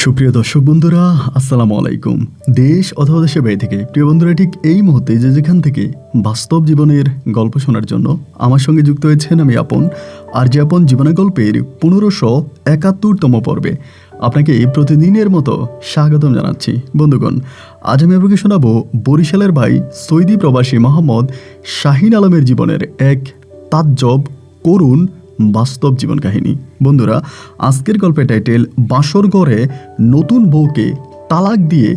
সুপ্রিয় দর্শক বন্ধুরা, আসসালামু আলাইকুম। দেশ অথবা দেশের বাইরে থেকে প্রিয় বন্ধুরা ঠিক এই মুহূর্তে যেখান থেকে বাস্তব জীবনের গল্প শোনার জন্য আমার সঙ্গে যুক্ত হয়েছেন আমি আপন। আর যে আপন জীবনের গল্পের 1571তম পর্বে আপনাকে প্রতিদিনের মতো স্বাগতম জানাচ্ছি। বন্ধুগণ, আজ আমি আপনাকে শোনাবো বরিশালের ভাই সৌদি প্রবাসী মোহাম্মদ শাহিন আলমের জীবনের এক তাজ্জব করুণ বাস্তব জীবন কাহিনী। বন্ধুরা, আজকের গল্পের টাইটেল বাসর ঘরে নতুন বউকে তালাক দিয়ে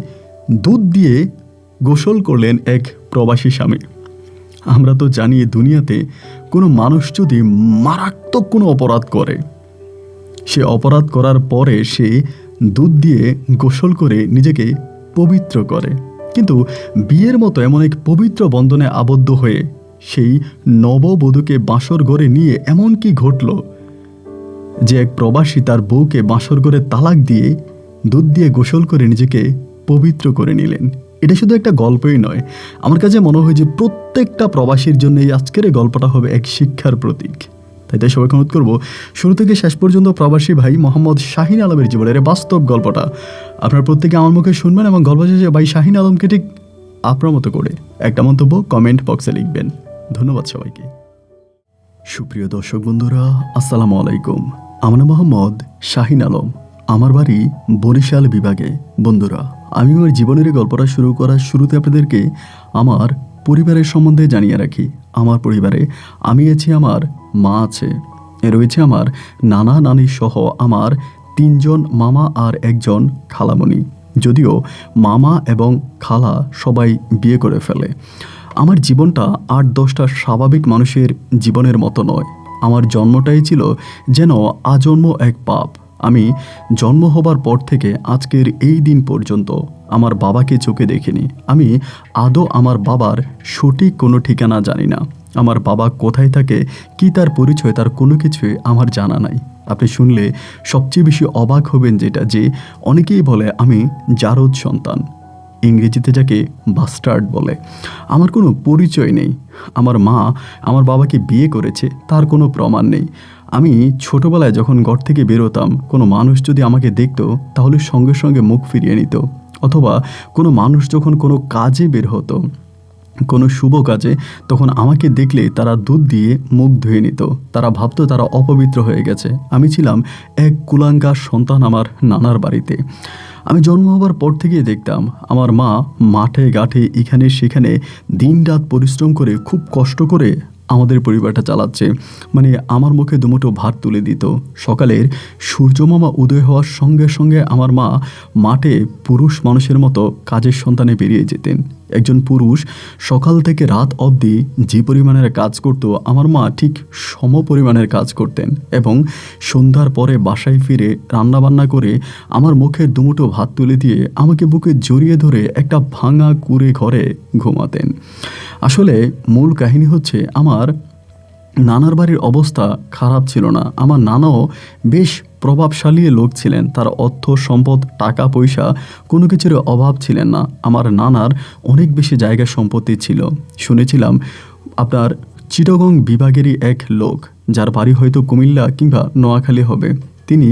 দুধ দিয়ে গোসল করলেন এক প্রবাসী স্বামী। আমরা তো জানি দুনিয়াতে কোনো মানুষ যদি মারাত্মক কোনো অপরাধ করে, সে অপরাধ করার পরে সে দুধ দিয়ে গোসল করে নিজেকে পবিত্র করে, কিন্তু বিয়ের মতো এমন এক পবিত্র বন্ধনে আবদ্ধ হয়ে সেই নববধূকে বাসর ঘরে নিয়ে এমন কি ঘটল যে এক প্রবাসী তার বউকে বাসর ঘরে তালাক দিয়ে দুধ দিয়ে গোসল করে নিজেকে পবিত্র করে নিলেন। এটা শুধু একটা গল্পই নয়, আমার কাছে মনে হয় যে প্রত্যেকটা প্রবাসীর জন্য এই আজকের এই গল্পটা হবে এক শিক্ষার প্রতীক। তাই সবাইকে অনুরোধ করবো শুরু থেকে শেষ পর্যন্ত প্রবাসী ভাই মোহাম্মদ শাহিন আলমের জীবনের বাস্তব গল্পটা আপনার প্রত্যেকে আমার মুখে শুনবেন এবং গল্প শেষে ভাই শাহিন আলমকে ঠিক আপনার মতো করে একটা মন্তব্য কমেন্ট বক্সে লিখবেন। ধন্যবাদ সবাইকে। সুপ্রিয় দর্শক বন্ধুরা, আসসালামু আলাইকুম। আমার নাম মোহাম্মদ শাহিন আলম, আমার বাড়ি বরিশাল বিভাগে। বন্ধুরা, আমি আমার জীবনের গল্পটা শুরু করার শুরুতে আপনাদেরকে আমার পরিবারের সম্বন্ধে জানিয়ে রাখি। আমার পরিবারে আমি আছি, আমার মা আছে, রয়েছে আমার নানা নানি সহ আমার 3 জন মামা আর 1 জন খালামণি। যদিও মামা এবং খালা সবাই বিয়ে করে ফেলে। আমার জীবনটা 8-10টা স্বাভাবিক মানুষের জীবনের মতো নয়। আমার জন্মটাই ছিল যেন আজন্ম এক পাপ। আমি জন্ম হবার পর থেকে আজকের এই দিন পর্যন্ত আমার বাবাকে চোখে দেখিনি। আমি আদৌ আমার বাবার সঠিক কোনো ঠিকানা জানি না। আমার বাবা কোথায় থাকে, কি তার পরিচয়, তার কোনো কিছুই আমার জানা নাই। আপনি শুনলে সবচেয়ে বেশি অবাক হবেন যেটা, যে অনেকেই বলে আমি জারদ সন্তান, ইংরেজিতে যাকে বাস্টার্ড বলে। আমার কোনো পরিচয় নেই। আমার মা আমার বাবাকে বিয়ে করেছে, তার কোনো প্রমাণ নেই। আমি ছোটোবেলায় যখন ঘর থেকে বেরোতাম, কোনো মানুষ যদি আমাকে দেখতো তাহলে সঙ্গে সঙ্গে মুখ ফিরিয়ে নিত, অথবা কোনো মানুষ যখন কোনো কাজে বের হতো, কোনো শুভ কাজে, তখন আমাকে দেখলে তারা দুধ দিয়ে মুখ ধুয়ে নিত। তারা ভাবতো তারা অপবিত্র হয়ে গেছে। আমি ছিলাম এক কুলাঙ্গার সন্তান আমার নানার বাড়িতে। আমি জন্ম হবার পর থেকেই দেখতাম আমার মা মাঠে ঘাটে এখানে সেখানে দিনরাত পরিশ্রম করে খুব কষ্ট করে আমাদের পরিবারটা চালাচ্ছে। মানে আমার মুখে দুমুঠো ভাত তুলে দিত। সকালের সূর্যমামা উদয় হওয়ার সঙ্গে সঙ্গে আমার মা মাঠে পুরুষ মানুষের মতো কাজের সন্ধানে বেরিয়ে যেতেন। একজন পুরুষ সকাল থেকে রাত অবধি যে পরিমাণের কাজ করত, আমার মা ঠিক সম পরিমাণের কাজ করতেন, এবং সন্ধ্যার পরে বাসায় ফিরে রান্নাবান্না করে আমার মুখের দুমুঠো ভাত তুলে দিয়ে আমাকে বুকে জড়িয়ে ধরে একটা ভাঙা কুঁড়ে ঘরে ঘুমাতেন। আসলে মূল কাহিনী হচ্ছে, আমার নানার বাড়ির অবস্থা খারাপ ছিল না। আমার নানাও বেশ প্রভাবশালী লোক ছিলেন। তার অর্থ সম্পদ, টাকা পয়সা কোনো কিছুর অভাব ছিলেন না। আমার নানার অনেক বেশি জায়গা সম্পত্তি ছিল। শুনেছিলাম আপনার চিটাগং বিভাগেরই এক লোক, যার বাড়ি হয়তো কুমিল্লা কিংবা নোয়াখালী হবে, তিনি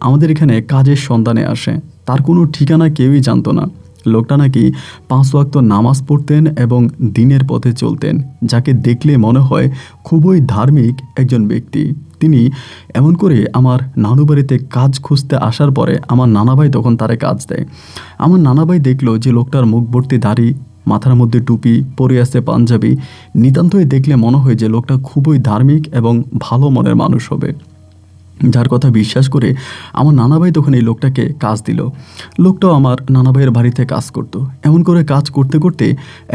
আমাদের এখানে কাজের সন্ধানে আসে। তার কোনো ঠিকানা কেউই জানতো না। লোকটা নাকি 5 ওয়াক্ত নামাজ পড়তেন এবং দিনের পথে চলতেন, যাকে দেখলে মনে হয় খুবই ধার্মিক একজন ব্যক্তি। তিনি এমন করে আমার নানু বাড়িতে কাজ খুঁজতে আসার পরে আমার নানাভাই তখন তারে কাজ দেয়। আমার নানাভাই দেখলো যে লোকটার মুখ ভর্তি দাড়ি, মাথার মধ্যে টুপি, পরে আছে পাঞ্জাবি। নিতান্তই দেখলে মনে হয় যে লোকটা খুবই ধার্মিক এবং ভালো মনের মানুষ হবে, যার কথা বিশ্বাস করে আমার নানাভাই তখন এই লোকটাকে কাজ দিল। লোকটাও আমার নানাভাইয়ের বাড়িতে কাজ করত। এমন করে কাজ করতে করতে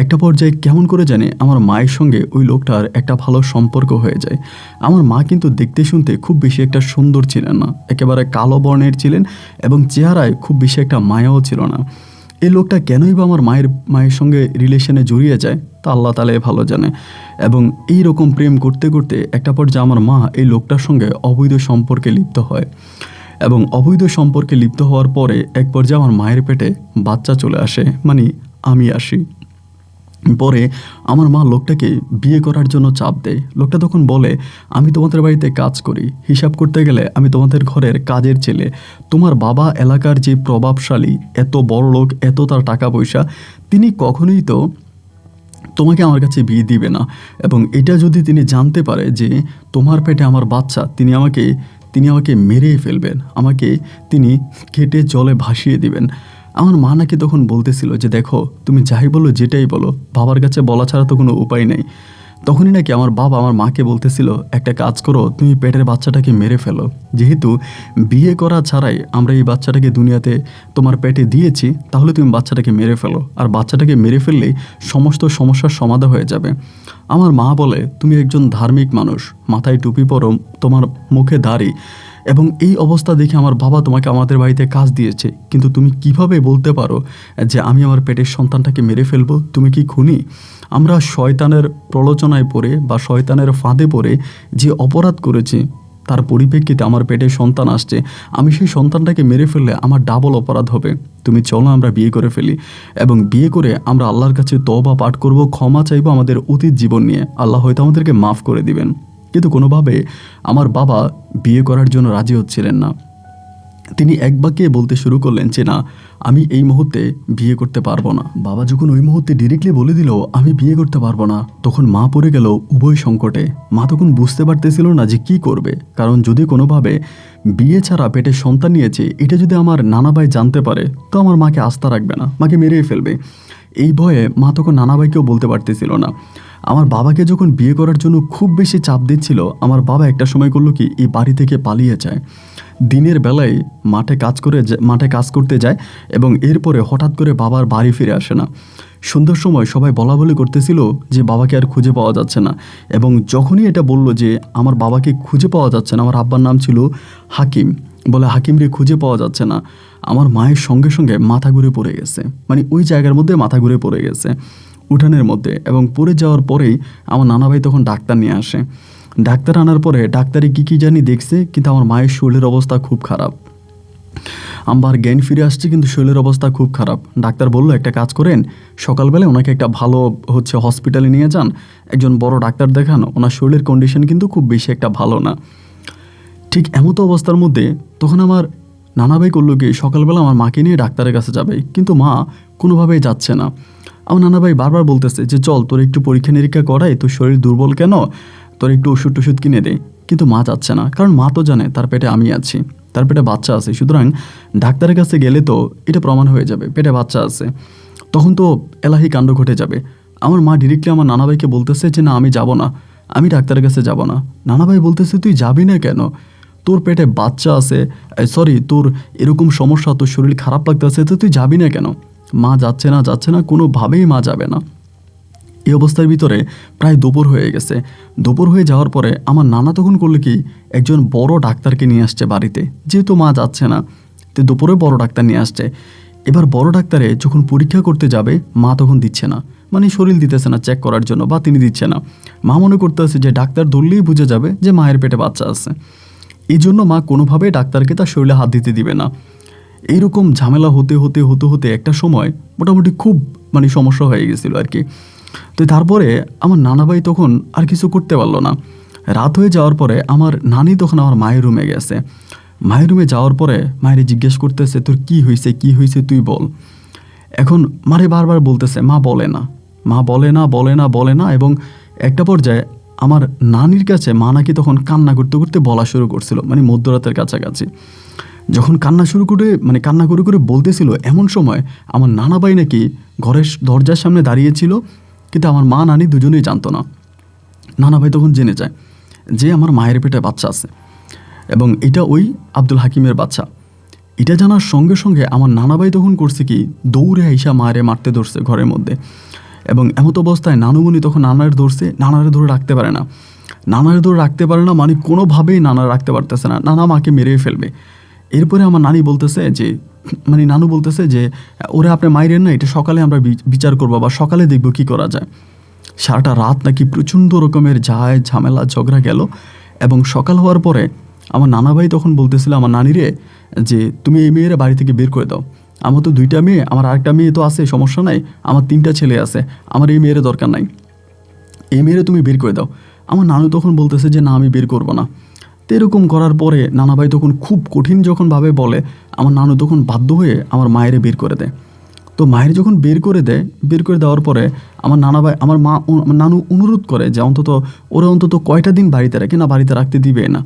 একটা পর্যায়ে কেমন করে জানে আমার মায়ের সঙ্গে ওই লোকটার একটা ভালো সম্পর্ক হয়ে যায়। আমার মা কিন্তু দেখতে শুনতে খুব বেশি একটা সুন্দর ছিলেন না, একেবারে কালো বর্ণের ছিলেন, এবং চেহারায় খুব বেশি একটা মায়াও ছিল না। এই লোকটা কেনই বা আমার মায়ের সঙ্গে রিলেশনে জড়িয়ে যায় তা আল্লাহ তাআলাই ভালো জানে। এবং এই রকম প্রেম করতে করতে একটা পর্যায়ে আমার মা এই লোকটার সঙ্গে অবৈধ সম্পর্কে লিপ্ত হয়, এবং অবৈধ সম্পর্কে লিপ্ত হওয়ার পরে এক পর্যায়ে আমার মায়ের পেটে বাচ্চা চলে আসে, মানে আমি আসি। পরে আমার মা লোকটাকে বিয়ে করার জন্য চাপ দেয়। লোকটা তখন বলে, আমি তোমাদের বাড়িতে কাজ করি, হিসাব করতে গেলে আমি তোমাদের ঘরের কাজের ছেলে। তোমার বাবা এলাকার যে প্রভাবশালী, এত বড় লোক, এত তার টাকা পয়সা, তিনি কখনোই তো তোমাকে আমার কাছে বিয়ে দিবে না। এবং এটা যদি তিনি জানতে পারে যে তোমার পেটে আমার বাচ্চা, তিনি আমাকে মেরেই ফেলবেন, আমাকে তিনি কেটে জলে ভাসিয়ে দিবেন। আমার মা নাকি তখন বলতেছিল যে দেখো, তুমি যাই বলো, যেটাই বলো, বাবার কাছে বলা ছাড়া তো কোনো উপায় নেই। তখনই নাকি আমার বাবা আমার মাকে বলতেছিল, একটা কাজ করো, তুমি পেটের বাচ্চাটাকে মেরে ফেলো, যেহেতু বিয়ে করা ছাড়াই আমরা এই বাচ্চাটাকে দুনিয়াতে তোমার পেটে দিয়েছি, তাহলে তুমি বাচ্চাটাকে মেরে ফেলো, আর বাচ্চাটাকে মেরে ফেললেই সমস্ত সমস্যার সমাধান হয়ে যাবে। আমার মা বলে, তুমি একজন ধার্মিক মানুষ, মাথায় টুপি পরো, তোমার মুখে দাড়ি, এবং এই অবস্থা দেখে আমার বাবা তোমাকে আমাদের বাড়িতে কাজ দিয়েছে, কিন্তু তুমি কিভাবে বলতে পারো যে আমি আমার পেটের সন্তানটাকে মেরে ফেলবো? তুমি কি খুনি? আমরা শয়তানের প্রলোচনায় পড়ে বা শয়তানের ফাঁদে পড়ে যে অপরাধ করেছি, তার পরিপ্রেক্ষিতে আমার পেটে সন্তান আসছে, আমি সেই সন্তানটাকে মেরে ফেললে আমার ডাবল অপরাধ হবে। তুমি চলো আমরা বিয়ে করে ফেলি, এবং বিয়ে করে আমরা আল্লাহর কাছে তওবা পাঠ করব, ক্ষমা চাইবো আমাদের অতীত জীবন নিয়ে, আল্লাহ হয়তো আমাদেরকে মাফ করে দিবেন। কিন্তু কোনোভাবে আমার বাবা বিয়ে করার জন্য রাজি হচ্ছিলেন না। তিনি এক বাক্যে বলতে শুরু করলেন যে না, আমি এই মুহূর্তে বিয়ে করতে পারবো না। বাবা যখন ওই মুহূর্তে ডিরেক্টলি বলে দিল আমি বিয়ে করতে পারবো না, তখন মা পড়ে গেল উভয় সংকটে। মা তখন বুঝতে পারতেছিল না যে কি করবে, কারণ যদি কোনোভাবে বিয়ে ছাড়া পেটে সন্তান নিয়েছে এটা যদি আমার নানা ভাই জানতে পারে, তো আমার মাকে আস্থা রাখবে না, মাকে মেরেই ফেলবে। এই ভয়ে মা তখন নানা ভাইকেও বলতে পারতেছিল না। আমার বাবাকে যখন বিয়ে করার জন্য খুব বেশি চাপ দিচ্ছিল, আমার বাবা একটা সময় করলো কি, এই বাড়ি থেকে পালিয়ে যায়। দিনের বেলায় মাঠে কাজ করতে যায়, এবং এরপরে হঠাৎ করে বাবার বাড়ি ফিরে আসে না। সন্ধ্যার সময় সবাই বলা বলি করতেছিল যে বাবাকে আর খুঁজে পাওয়া যাচ্ছে না। এবং যখনই এটা বলল যে আমার বাবাকে খুঁজে পাওয়া যাচ্ছে না, আমার আব্বার নাম ছিল হাকিম, বলে হাকিম রে খুঁজে পাওয়া যাচ্ছে না, আমার মায়ের সঙ্গে সঙ্গে মাথা ঘুরে পড়ে গেছে। মানে ওই জায়গার মধ্যে মাথা ঘুরে পড়ে গেছে, উঠানের মধ্যে। এবং পড়ে যাওয়ার পরেই আমার নানা ভাই তখন ডাক্তার নিয়ে আসে। ডাক্তার আনার পরে ডাক্তারে কী জানি দেখছে, কিন্তু আমার মায়ের শরীরের অবস্থা খুব খারাপ। আমার জ্ঞান ফিরে আসছে, কিন্তু শরীরের অবস্থা খুব খারাপ। ডাক্তার বলল একটা কাজ করেন, সকালবেলায় ওনাকে একটা ভালো হসপিটালে নিয়ে যান, একজন বড় ডাক্তার দেখান, ওনার শরীরের কন্ডিশন কিন্তু খুব বেশি একটা ভালো না। ঠিক এমতো অবস্থার মধ্যে তখন আমার নানা ভাই করলো কি, সকালবেলা আমার মাকে নিয়ে ডাক্তারের কাছে যাবে, কিন্তু মা কোনোভাবেই যাচ্ছে না। আমার নানা ভাই বারবার বলতেছে যে চল তোর একটু পরীক্ষা নিরীক্ষা করাই, তোর শরীর দুর্বল কেন, তোর একটু ওষুধ টষুধ কিনে দে। কিন্তু মা যাচ্ছে না, কারণ মা তো জানে তার পেটে আমি আছি, তার পেটে বাচ্চা আছে, সুতরাং ডাক্তারের কাছে গেলে তো এটা প্রমাণ হয়ে যাবে পেটে বাচ্চা আছে, তখন তো এলাহি কাণ্ড ঘটে যাবে। আমার মা ডিরেক্টলি আমার নানা ভাইকে বলতেছে যে না আমি যাব না, আমি ডাক্তারের কাছে যাব না। নানা ভাই বলতেছে তুই যাবি না কেন, তোর পেটে বাচ্চা আছে, তোর এরকম সমস্যা, তোর শরীর খারাপ লাগতেছে, তো তুই যাবি না কেন? মা যাচ্ছে না, কোনোভাবেই মা যাবে না। এই অবস্থার ভিতরে প্রায় দুপুর হয়ে গেছে। দুপুর হয়ে যাওয়ার পরে আমার নানা তখন করলো কি, একজন বড় ডাক্তারকে নিয়ে আসছে বাড়িতে, যেহেতু মা যাচ্ছে না, তো দুপুরে বড় ডাক্তার নিয়ে আসছে। এবার বড় ডাক্তারে যখন পরীক্ষা করতে যাবে, মা তখন দিচ্ছে না, মানে শরীর দিতেছে না চেক করার জন্য, বা তিনি দিচ্ছে না। মা মনে করতেছে যে ডাক্তার ধরলেই বুঝে যাবে যে মায়ের পেটে বাচ্চা আছে, এই জন্য মা কোনোভাবেই ডাক্তারকে তার শরীরে হাত দিতে দিবে না। এইরকম ঝামেলা হতে হতে হতে হতে একটা সময় মোটামুটি খুব সমস্যা হয়ে গেছিলো আর কি। তো তারপরে আমার নানা ভাই তখন আর কিছু করতে পারলো না। রাত হয়ে যাওয়ার পরে আমার নানি তখন আমার মায়ের রুমে গেছে। মায়ের রুমে যাওয়ার পরে মায়ের জিজ্ঞেস করতেছে তোর কি হয়েছে তুই বল। এখন মারে বারবার বলতেছে মা বলে না, এবং একটা পর্যায়ে আমার নানির কাছে মা নাকি তখন কান্না করতে করতে বলা শুরু করছিল, মধ্যরাতের কাছাকাছি। যখন কান্না করে করে বলতেছিল, এমন সময় আমার নানা ভাই নাকি ঘরের দরজার সামনে দাঁড়িয়েছিল, কিন্তু আমার মা নানি দুজনেই জানতো না। নানা ভাই তখন জেনে যায় যে আমার মায়ের পেটে বাচ্চা আছে, এবং এটা ওই আব্দুল হাকিমের বাচ্চা। এটা জানার সঙ্গে সঙ্গে আমার নানা ভাই তখন করছে কি, দৌড়ে আইসা মায়ের মারতে ধরছে ঘরের মধ্যে। এবং এমত অবস্থায় নানুমণি তখন নানারে ধরে রাখতে পারে না, কোনোভাবেই নানা রাখতে পারতেছে না, নানা মাকে মেরে ফেলবে। এরপরে আমার নানু বলতেছে যে ওরে আপনি মাইরেন না, এটা সকালে আমরা বিচার করবো বা সকালে দেখবো কি করা যায়। সারাটা রাত নাকি প্রচণ্ড রকমের ঝামেলা ঝগড়া গেল, এবং সকাল হওয়ার পরে আমার নানা ভাই তখন বলতেছিল আমার নানিরে যে তুমি এই মেয়েরা বাড়ি থেকে বের করে দাও। আমার তো 2টা মেয়ে, আমার আরেকটা মেয়ে তো আছে, সমস্যা নাই, আমার 3টা ছেলে আছে, আমার এই মেয়ের দরকার নাই, এই মেয়েরে তুমি বের করে দাও। আমার নানু তখন বলতেছে যে না, আমি বের করবো না। তো এরকম করার পরে নানাভাই তখন খুব কঠিন যখন ভাবে বলে, আমার নানু তখন বাধ্য হয়ে আমার মায়েরে বের করে দেয়। তো মায়ের যখন বের করে দেওয়ার পরে আমার নানাভাই, আমার নানু অনুরোধ করে যে ওরা অন্তত কয়টা দিন বাড়িতে রাখে, না বাড়িতে রাখতে দিবে না।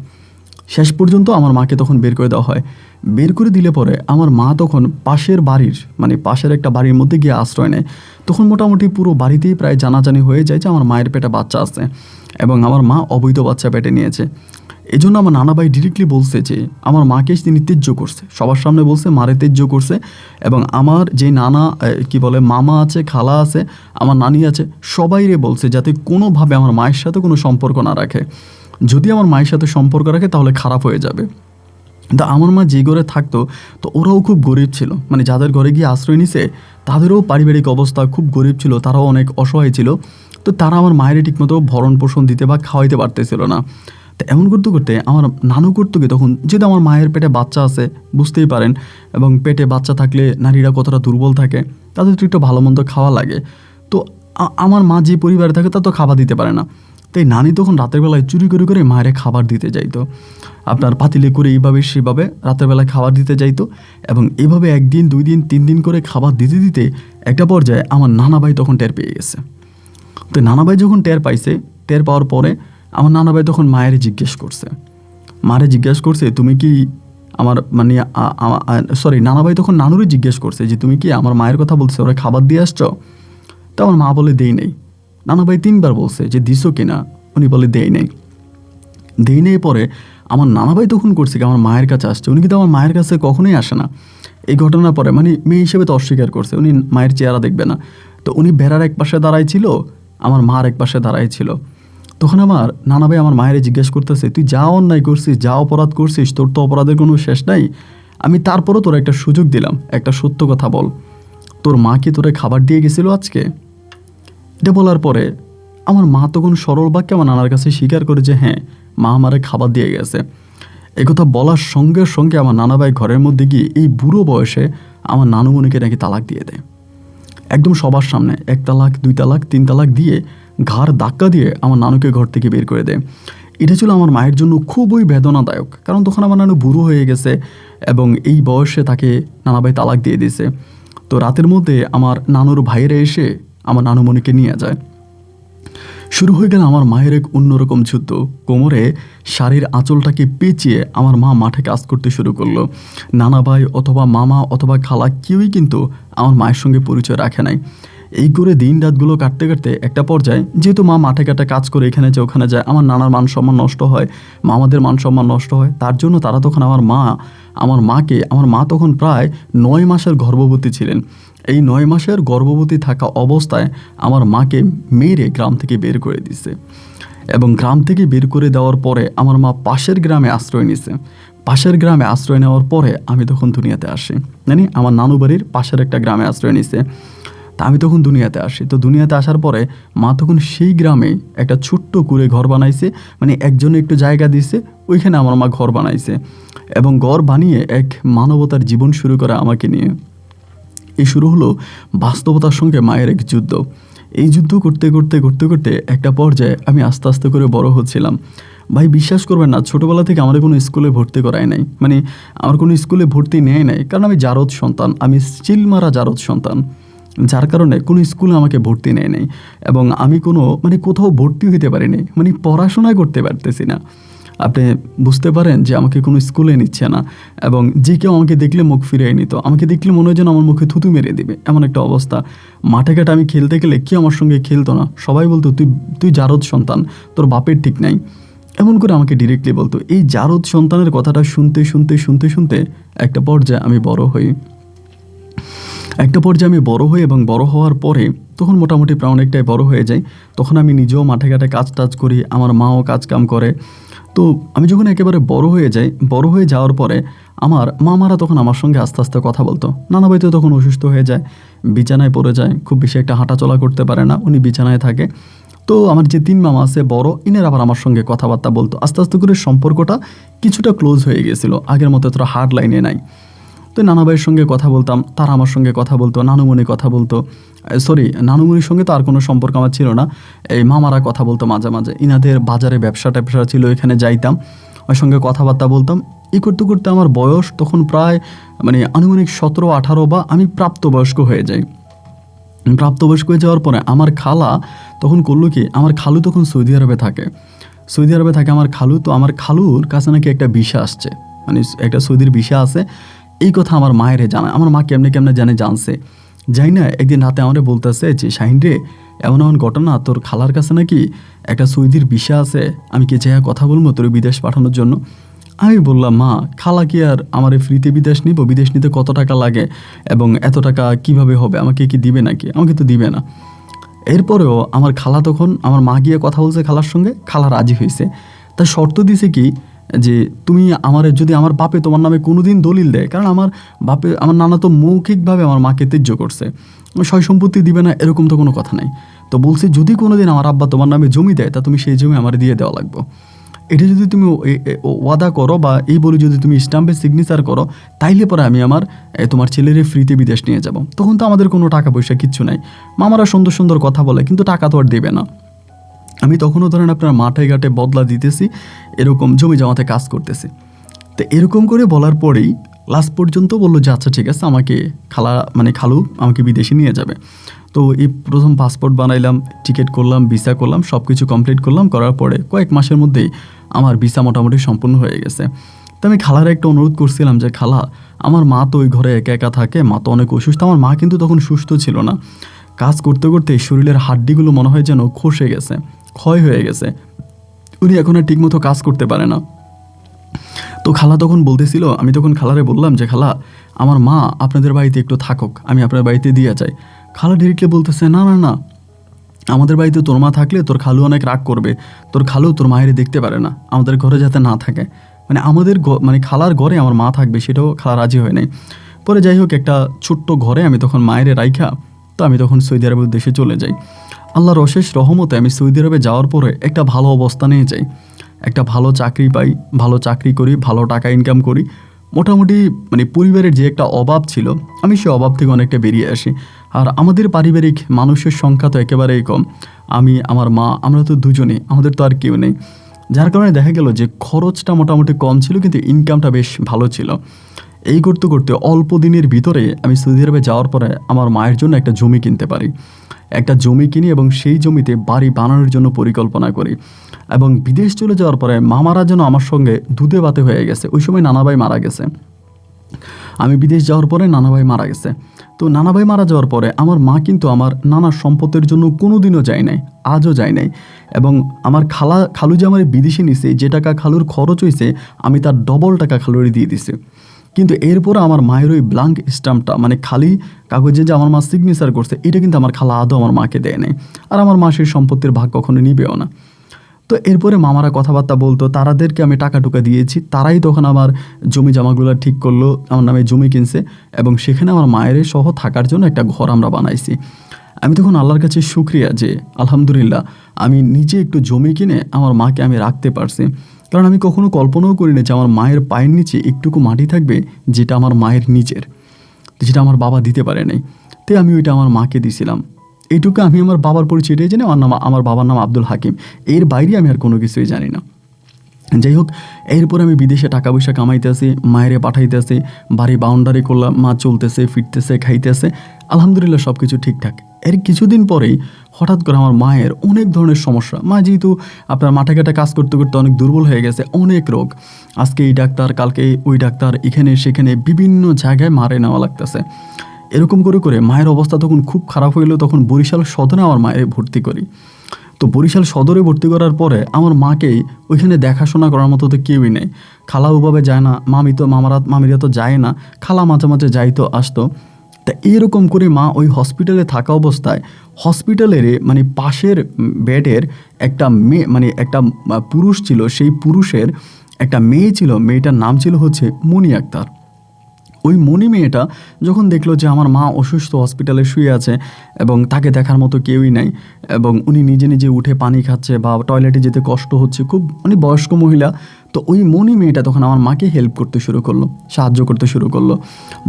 শেষ পর্যন্ত আমার মাকে তখন বের করে দেওয়া হয়। বের করে দিলে পরে আমার মা তখন পাশের একটা বাড়ির মধ্যে গিয়ে আশ্রয় নেয়। তখন মোটামুটি পুরো বাড়িতেই প্রায় জানাজানি হয়ে যায় যে আমার মায়ের পেটে বাচ্চা আছে এবং আমার মা অবৈধ বাচ্চা পেটে নিয়েছে। এই জন্য আমার নানাভাই ডিরেক্টলি বলছে যে আমার মাকে তিনি ত্যায্য করছে, সবার সামনে বলছে মারে ত্যায্য করছে। এবং আমার যে মামা আছে, খালা আছে, আমার নানি আছে, সবাইরে বলছে যাতে কোনোভাবে আমার মায়ের সাথে কোনো সম্পর্ক না রাখে। যদি আমার মায়ের সাথে সম্পর্ক রাখে তাহলে খারাপ হয়ে যাবে। তা আমার মা যে ঘরে থাকতো, তো ওরাও খুব গরিব ছিল, যাদের ঘরে গিয়ে আশ্রয় নিছে তাদেরও পারিবারিক অবস্থা খুব গরিব ছিল, তারাও অনেক অসহায় ছিল। তো তারা আমার মায়ের ঠিকমতো ভরণ পোষণ দিতে বা খাওয়াইতে পারতেছিল না। তো এমন করতে করতে আমার নানু করতো কি, তখন যেহেতু আমার মায়ের পেটে বাচ্চা আছে, বুঝতেই পারেন, এবং পেটে বাচ্চা থাকলে নারীরা কতটা দুর্বল থাকে, তাদের তো একটু ভালো মন্দ খাওয়া লাগে। তো আমার মা যে পরিবারে থাকে তা তো খাবার দিতে পারে না। তাই নানি তখন রাতের বেলায় চুরি করে করে মায়ের খাবার দিতে যাইতো, আপনার পাতিলে করে এইভাবে সেভাবে রাতের বেলায় খাবার দিতে যাইতো। এবং এভাবে 1 দিন 2 দিন 3 দিন করে খাবার দিতে দিতে একটা পর্যায়ে আমার নানাভাই তখন টের পেয়ে গেছে। তো নানাভাই যখন টের পাওয়ার পরে আমার নানাভাই তখন মায়ের জিজ্ঞেস করছে তুমি কি আমার নানাভাই তখন নানুরই জিজ্ঞেস করছে যে তুমি কি আমার মায়ের কথা বলছে, ওরা খাবার দিয়ে আসছো? তো আমার মা বলে দেই নেই। নানাভাই 3বার বলছে যে দিছো কিনা, উনি বলে দেই নেই। পরে আমার নানাভাই তখন করছে কি, আমার মায়ের কাছে আসছে। উনি কিন্তু আমার মায়ের কাছে কখনোই আসে না। এই ঘটনার পরে মেয়ে হিসেবে তো অস্বীকার করছে, উনি মায়ের চেহারা দেখবে না। তো উনি বেড়ার এক পাশে দাঁড়াই ছিল, আমার মার এক পাশে দাঁড়াই ছিল। তখন আমার নানাভাই আমার মায়ের জিজ্ঞেস করতেছে তুই যা অন্যায় করছিস, যা অপরাধ করছিস, তোর তো অপরাধের কোনো শেষ নাই। আমি তারপরও তোর একটা সুযোগ দিলাম, একটা সত্য কথা বল, তোর মা কি তোরে খাবার দিয়ে গেছিল আজকে? এটা বলার পরে আমার মা তখন সরল বাক্যে আমার নানার কাছে স্বীকার করে যে হ্যাঁ, মা আমারে খাবার দিয়ে গেছে। একথা বলার সঙ্গে সঙ্গে আমার নানাভাই ঘরের মধ্যে গিয়ে এই বুড়ো বয়সে আমার নানুমণিকে নাকি তালাক দিয়ে দেয়, একদম সবার সামনে। 1 তালাক, 2 তালাক, 3 তালাক দিয়ে ঘাড় ধাক্কা দিয়ে আমার নানুকে ঘর থেকে বের করে দেয়। এটা ছিল আমার মায়ের জন্য খুবই বেদনাদায়ক, কারণ তখন আমার নানু বুড়ো হয়ে গেছে এবং এই বয়সে তাকে নানাভাই তালাক দিয়ে দিয়েছে। তো রাতের মধ্যে আমার নানুর ভাইয়েরা এসে আমার নানুমণিকে নিয়ে যায়। শুরু হয়ে গেল আমার মায়ের এক অন্যরকম যুদ্ধ। কোমরে শাড়ির আঁচলটাকে পেঁচিয়ে আমার মা মাঠে কাজ করতে শুরু করলো। নানা ভাই অথবা মামা অথবা খালা কেউই কিন্তু আমার মায়ের সঙ্গে পরিচয় রাখে নাই। এই করে দিন রাতগুলো কাটতে কাটতে একটা পর্যায়ে, যেহেতু মা মাঠে ঘাটে কাজ করে এখানে যায় ওখানে যায়, আমার নানার মান সম্মান নষ্ট হয়, মামাদের মান সম্মান নষ্ট হয়। তার জন্য তারা তখন আমার মা তখন প্রায় 9 মাসের গর্ভবতী ছিলেন। এই 9 মাসের গর্ভবতী থাকা অবস্থায় আমার মাকে মেরে গ্রাম থেকে বের করে দিছে। এবং গ্রাম থেকে বের করে দেওয়ার পরে আমার মা পাশের গ্রামে আশ্রয় নিছে। পাশের গ্রামে আশ্রয় নেওয়ার পরে আমি তখন দুনিয়াতে আসি, আমার নানু বাড়ির পাশের একটা গ্রামে আশ্রয় নিছে। তা আমি তখন দুনিয়াতে আসি। তো দুনিয়াতে আসার পরে মা তখন সেই গ্রামে একটা ছোট্ট কুঁড়ে ঘর বানাইছে, একজনে একটু জায়গা দিছে, ওইখানে আমার মা ঘর বানাইছে এবং ঘর বানিয়ে এক মানবতার জীবন শুরু করে আমাকে নিয়ে। এই শুরু হলো বাস্তবতার সঙ্গে মায়ের এক যুদ্ধ। এই যুদ্ধ করতে করতে করতে করতে একটা পর্যায়ে আমি আস্তে আস্তে করে বড় হচ্ছিলাম। ভাই বিশ্বাস করবেন না, ছোটোবেলা থেকে আমার কোনো স্কুলে ভর্তি করায় নাই, আমার কোনো স্কুলে ভর্তি নেয় নাই, কারণ আমি জারদ সন্তান, আমি চিলমারা জারদ সন্তান, যার কারণে কোনো স্কুলে আমাকে ভর্তি নেয় নাই। এবং আমি কোনো কোথাও ভর্তি হইতে পারিনি, পড়াশোনা করতে পারতেছি না। আপনি বুঝতে পারেন যে আমাকে কোনো স্কুলে নিচ্ছে না, এবং যে কেউ আমাকে দেখলে মুখ ফিরিয়ে নিত, আমাকে দেখলে মনে হয় যেন আমার মুখে থুতু মেরে দিবে, এমন একটা অবস্থা। মাঠে ঘাটে আমি খেলতে গেলে কেউ আমার সঙ্গে খেলতো না, সবাই বলতো তুই জারদ সন্তান, তোর বাপের ঠিক নাই, এমন করে আমাকে ডিরেক্টলি বলতো। এই জারদ সন্তানের কথাটা শুনতে শুনতে শুনতে শুনতে একটা পর্যায়ে আমি বড় হই এবং বড় হওয়ার পরে তখন মোটামুটি প্রায় অনেকটাই বড় হয়ে যাই। তখন আমি নিজেও মাঠে ঘাটে কাজ টাজ করি, আমার মাও কাজ কাম করে। তো আমি যখন একেবারে বড় হয়ে যাওয়ার পরে আমার মামারা তখন আমার সঙ্গে আস্তে আস্তে কথা বলতো। নানা ভাই তো তখন অসুস্থ হয়ে যায়, বিছানায় পড়ে যায়, খুব বেশি একটা হাঁটাচলা করতে পারে না, উনি বিছানায় থাকে। তো আমার যে 3 মামা আছে বড়, ইনের আবার আমার সঙ্গে কথাবার্তা বলতো। আস্তে আস্তে করে সম্পর্কটা কিছুটা ক্লোজ হয়ে গেছিলো, আগের মতো এতটা হার্ড লাইনে নাই। তো নানাভাইয়ের সঙ্গে কথা বলতাম, তারা আমার সঙ্গে কথা বলতো, নানুমণি কথা বলতো, নানুমণির সঙ্গে তো আর কোনো সম্পর্ক আমার ছিল না, এই মামারা কথা বলতো মাঝে মাঝে, ইনাদের বাজারে ব্যবসা ট্যাবসা ছিল, এখানে যাইতাম, ওর সঙ্গে কথাবার্তা বলতাম। এই করতে করতে আমার বয়স তখন প্রায় আনুমানিক 17-18 বা আমি প্রাপ্তবয়স্ক হয়ে যাই। প্রাপ্তবয়স্ক হয়ে যাওয়ার পরে আমার খালা তখন করলো কি, আমার খালু তখন সৌদি আরবে থাকে আমার খালু। তো আমার খালুর কাছে নাকি একটা ভিসা আসছে, একটা সৌদির ভিসা আছে, এই কথা আমার মায়ের জানায়। আমার মা কেমনে কেমনে জানছে যাই না, একদিন রাতে আমারে বলতেছে যে শাহিন রে, এমন এমন ঘটনা, তোর খালার কাছে নাকি একটা সৌদির ভিসা আছে, আমি কি চাই কথা বলবো তোর বিদেশ পাঠানোর জন্য। আমি বললাম, মা খালা কি আর আমার ফ্রিতে বিদেশ নিব? বিদেশ নিতে কত টাকা লাগে এবং এত টাকা কিভাবে হবে, আমাকে কি দিবে নাকি? আমাকে তো দিবে না। এরপরেও আমার খালা তখন, আমার মা গিয়ে কথা বলছে খালার সঙ্গে, খালা রাজি হয়েছে। তার শর্ত দিছে কি, যে তুমি যদি আমার বাপে তোমার নামে কোনোদিন দলিল দেয়, কারণ আমার নানা তো মৌখিকভাবে আমার মাকে ত্যায্য করছে, সয় সম্পত্তি দিবে না এরকম তো কোনো কথা নাই। তো বলছে যদি কোনোদিন আমার আব্বা তোমার নামে জমি দেয়, তা তুমি সেই জমি আমার দিয়ে দেওয়া লাগবে। এটা যদি তুমি ওয়াদা করো বা এই বলে যদি তুমি স্ট্যাম্পে সিগনেচার করো, তাইলে পরে আমি তোমার ছেলের ফ্রিতে বিদেশ নিয়ে যাব। তখন তো আমাদের কোনো টাকা পয়সা কিচ্ছু নাই, মামারা সুন্দর সুন্দর কথা বলে কিন্তু টাকা তো আর দেবে না। আমি তখনও ধরেন আপনার মাঠে ঘাটে বদলা দিতেছি, এরকম জমি জমাতে কাজ করতেছি। তো এরকম করে বলার পরেই লাস্ট পর্যন্ত বললো যে আচ্ছা ঠিক আছে, আমাকে খালু আমাকে বিদেশে নিয়ে যাবে। তো এই প্রথম পাসপোর্ট বানাইলাম, টিকিট করলাম, ভিসা করলাম, সব কিছু কমপ্লিট করলাম। করার পরে কয়েক মাসের মধ্যেই আমার ভিসা মোটামুটি সম্পূর্ণ হয়ে গেছে। তো আমি খালার একটা অনুরোধ করছিলাম যে খালা, আমার মা তো ওই ঘরে একা একা থাকে, মা তো অনেক অসুস্থ। আমার মা কিন্তু তখন সুস্থ ছিল না, কাজ করতে করতে শরীরের হাড্ডিগুলো মনে হয় যেন খসে গেছে, ক্ষয় হয়ে গেছে, উনি এখন আর ঠিকমতো কাজ করতে পারে না। তো খালা তখন বলতেছিল, আমি তখন খালারে বললাম যে খালা, আমার মা আপনাদের বাড়িতে একটু থাকুক, আমি আপনার বাড়িতে দিয়ে যাই। খালা ডিরেক্টলি বলতেছে, না না না, আমাদের বাড়িতে তোর মা থাকলে তোর খালু অনেক রাগ করবে, তোর খালু তোর মায়ের দেখতে পারে না, আমাদের ঘরে যাতে না থাকে, আমাদের খালার ঘরে আমার মা থাকবে, সেটাও খালা রাজি হয় নাই। পরে যাই হোক, একটা ছোট্ট ঘরে আমি তখন মায়ের রাইখা তো আমি তখন সৌদি আরবের উদ্দেশ্যে চলে যাই। আল্লাহর অশেষ রহমতে আমি সৌদি আরবে যাওয়ার পরে একটা ভালো অবস্থানে যাই, একটা ভালো চাকরি পাই, ভালো চাকরি করি, ভালো টাকা ইনকাম করি। মোটামুটি পরিবারের যে একটা অভাব ছিল, আমি সেই অভাব থেকে অনেকটা বেরিয়ে আসি। আর আমাদের পারিবারিক মানুষের সংখ্যা তো একেবারেই কম, আমি, আমার মা, আমরা তো দুজনেই, আমাদের তো আর কেউ নেই। যার কারণে দেখা গেল যে খরচটা মোটামুটি কম ছিল কিন্তু ইনকামটা বেশ ভালো ছিল। এই করতে করতে অল্প দিনের ভিতরে আমি সৌদি আরবে যাওয়ার পরে আমার মায়ের জন্য একটা জমি কিনতে পারি, একটা জমি কিনি এবং সেই জমিতে বাড়ি বানানোর জন্য পরিকল্পনা করি। এবং বিদেশ চলে যাওয়ার পরে মামারা যেন আমার সঙ্গে দুধে ভাতে হয়ে গেছে। ওই সময় নানাভাই মারা গেছে, আমি বিদেশ যাওয়ার পরে নানাভাই মারা গেছে। তো নানাভাই মারা যাওয়ার পরে আমার মা কিন্তু আমার নানার সম্পদের জন্য কোনো দিনও যায় নাই, আজও যায় নাই। এবং আমার খালু যে আমার বিদেশে নিছে, যে টাকা খালুর খরচ হয়েছে আমি তার ডবল টাকা খালুরে দিয়ে দিছি। কিন্তু এরপর আমার মায়ের ওই ব্লাঙ্ক স্ট্যাম্পটা, খালি কাগজে যে আমার মা সিগনেচার করছে, এটা কিন্তু আমার খালা আদৌ আমার মাকে দেয় নাই। আর আমার মা সেই সম্পত্তির ভাগ কখনো নিবেও না। তো এরপরে মামারা কথাবার্তা বলতো, তারাদেরকে আমি টাকা টুকা দিয়েছি, তারাই তখন আমার জমি জামাগুলো ঠিক করলো, আমার নামে জমি কিনছে এবং সেখানে আমার মায়ের সহ থাকার জন্য একটা ঘর আমরা বানাইছি। আমি তখন আল্লাহর কাছে শুকরিয়া যে আলহামদুলিল্লাহ আমি নিজে একটু জমি কিনে আমার মাকে আমি রাখতে পারছি। কারণ আমি কখনো কল্পনাও করিনি যে আমার মায়ের পায়ের নিচে একটুকু মাটি থাকবে, যেটা আমার মায়ের নিজের, যেটা আমার বাবা দিতে পারে নাই। তাই আমি ওইটা আমার মাকে দিছিলাম। এইটুকু আমি আমার বাবার পরিচয়টাই জানি, আমার বাবার নাম আব্দুল হাকিম, এর বাইরে আমি আর কোনো কিছুই জানি না। যাই হোক, এরপর আমি বিদেশে টাকা পয়সা কামাইতেছি, মায়েরে পাঠাইতেছি, বাড়ি বাউন্ডারি করলাম, মা চলতেছে ফিরতেছে খাইতেছে, আলহামদুলিল্লাহ সব কিছু ঠিকঠাক। এর কিছুদিন পরেই হঠাৎ করে আমার মায়ের অনেক ধরনের সমস্যা, মা যেহেতু আপনার মাঠে ঘাটে কাজ করতে করতে অনেক দুর্বল হয়ে গেছে, অনেক রোগ, আজকে এই ডাক্তার কালকে ওই ডাক্তার, এখানে সেখানে বিভিন্ন জায়গায় মারে নেওয়া লাগতেছে। এরকম করে করে মায়ের অবস্থা তখন খুব খারাপ হইলো। তখন বরিশাল সদরে আমার মায়ের ভর্তি করি। তো বরিশাল সদরে ভর্তি করার পরে আমার মাকেই ওইখানে দেখাশোনা করার মতো তো কেউই নেই, খালা ওভাবে যায় না, মামিরা তো যায় না, খালা মাঝে মাঝে যাইতো আসতো। তা এরকম করে মা ওই হসপিটালে থাকা অবস্থায় হসপিটালের পাশের বেডের একটা মেয়ে, একটা পুরুষ ছিল, সেই পুরুষের একটা মেয়ে ছিল, মেয়েটার নাম ছিল হচ্ছে মনি আক্তার। ওই মনি মেয়েটা যখন দেখলো যে আমার মা অসুস্থ, হসপিটালে শুয়ে আছে এবং তাকে দেখার মতো কেউই নাই, এবং উনি নিজে নিজে উঠে পানি খাচ্ছে বা টয়লেটে যেতে কষ্ট হচ্ছে, খুব বয়স্ক মহিলা, তো ওই মনি মেয়েটা তখন আমার মাকে হেল্প করতে শুরু করলো, সাহায্য করতে শুরু করলো।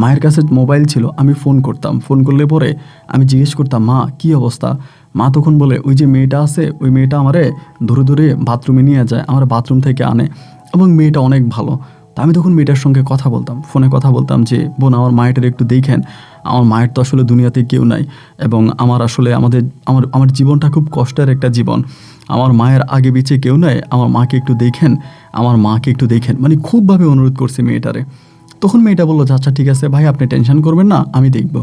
মায়ের কাছে মোবাইল ছিল, আমি ফোন করতাম, ফোন করলে পরে আমি জিজ্ঞেস করতাম মা কী অবস্থা। মা তখন বলে ওই যে মেয়েটা আছে, ওই মেয়েটা আমারে ধরে ধরে বাথরুমে নিয়ে যায়, আমার বাথরুম থেকে আনে, এবং মেয়েটা অনেক ভালো। তা আমি তখন মেয়েটার সঙ্গে কথা বলতাম, ফোনে কথা বলতাম যে বোন আমার মায়েরটার একটু দেখেন, আমার মায়ের তো আসলে দুনিয়াতে কেউ নাই, এবং আমার আসলে আমার জীবনটা খুব কষ্টের একটা জীবন, আমার মায়ের আগে পিছে কেউ নাই, আমার মাকে একটু দেখেন, আমার মাকে একটু দেখেন, মানে খুবভাবে অনুরোধ করছি মেয়েটারে। তখন মেয়েটা বললো যে আচ্ছা ঠিক আছে ভাই, আপনি টেনশন করবেন না, আমি দেখব।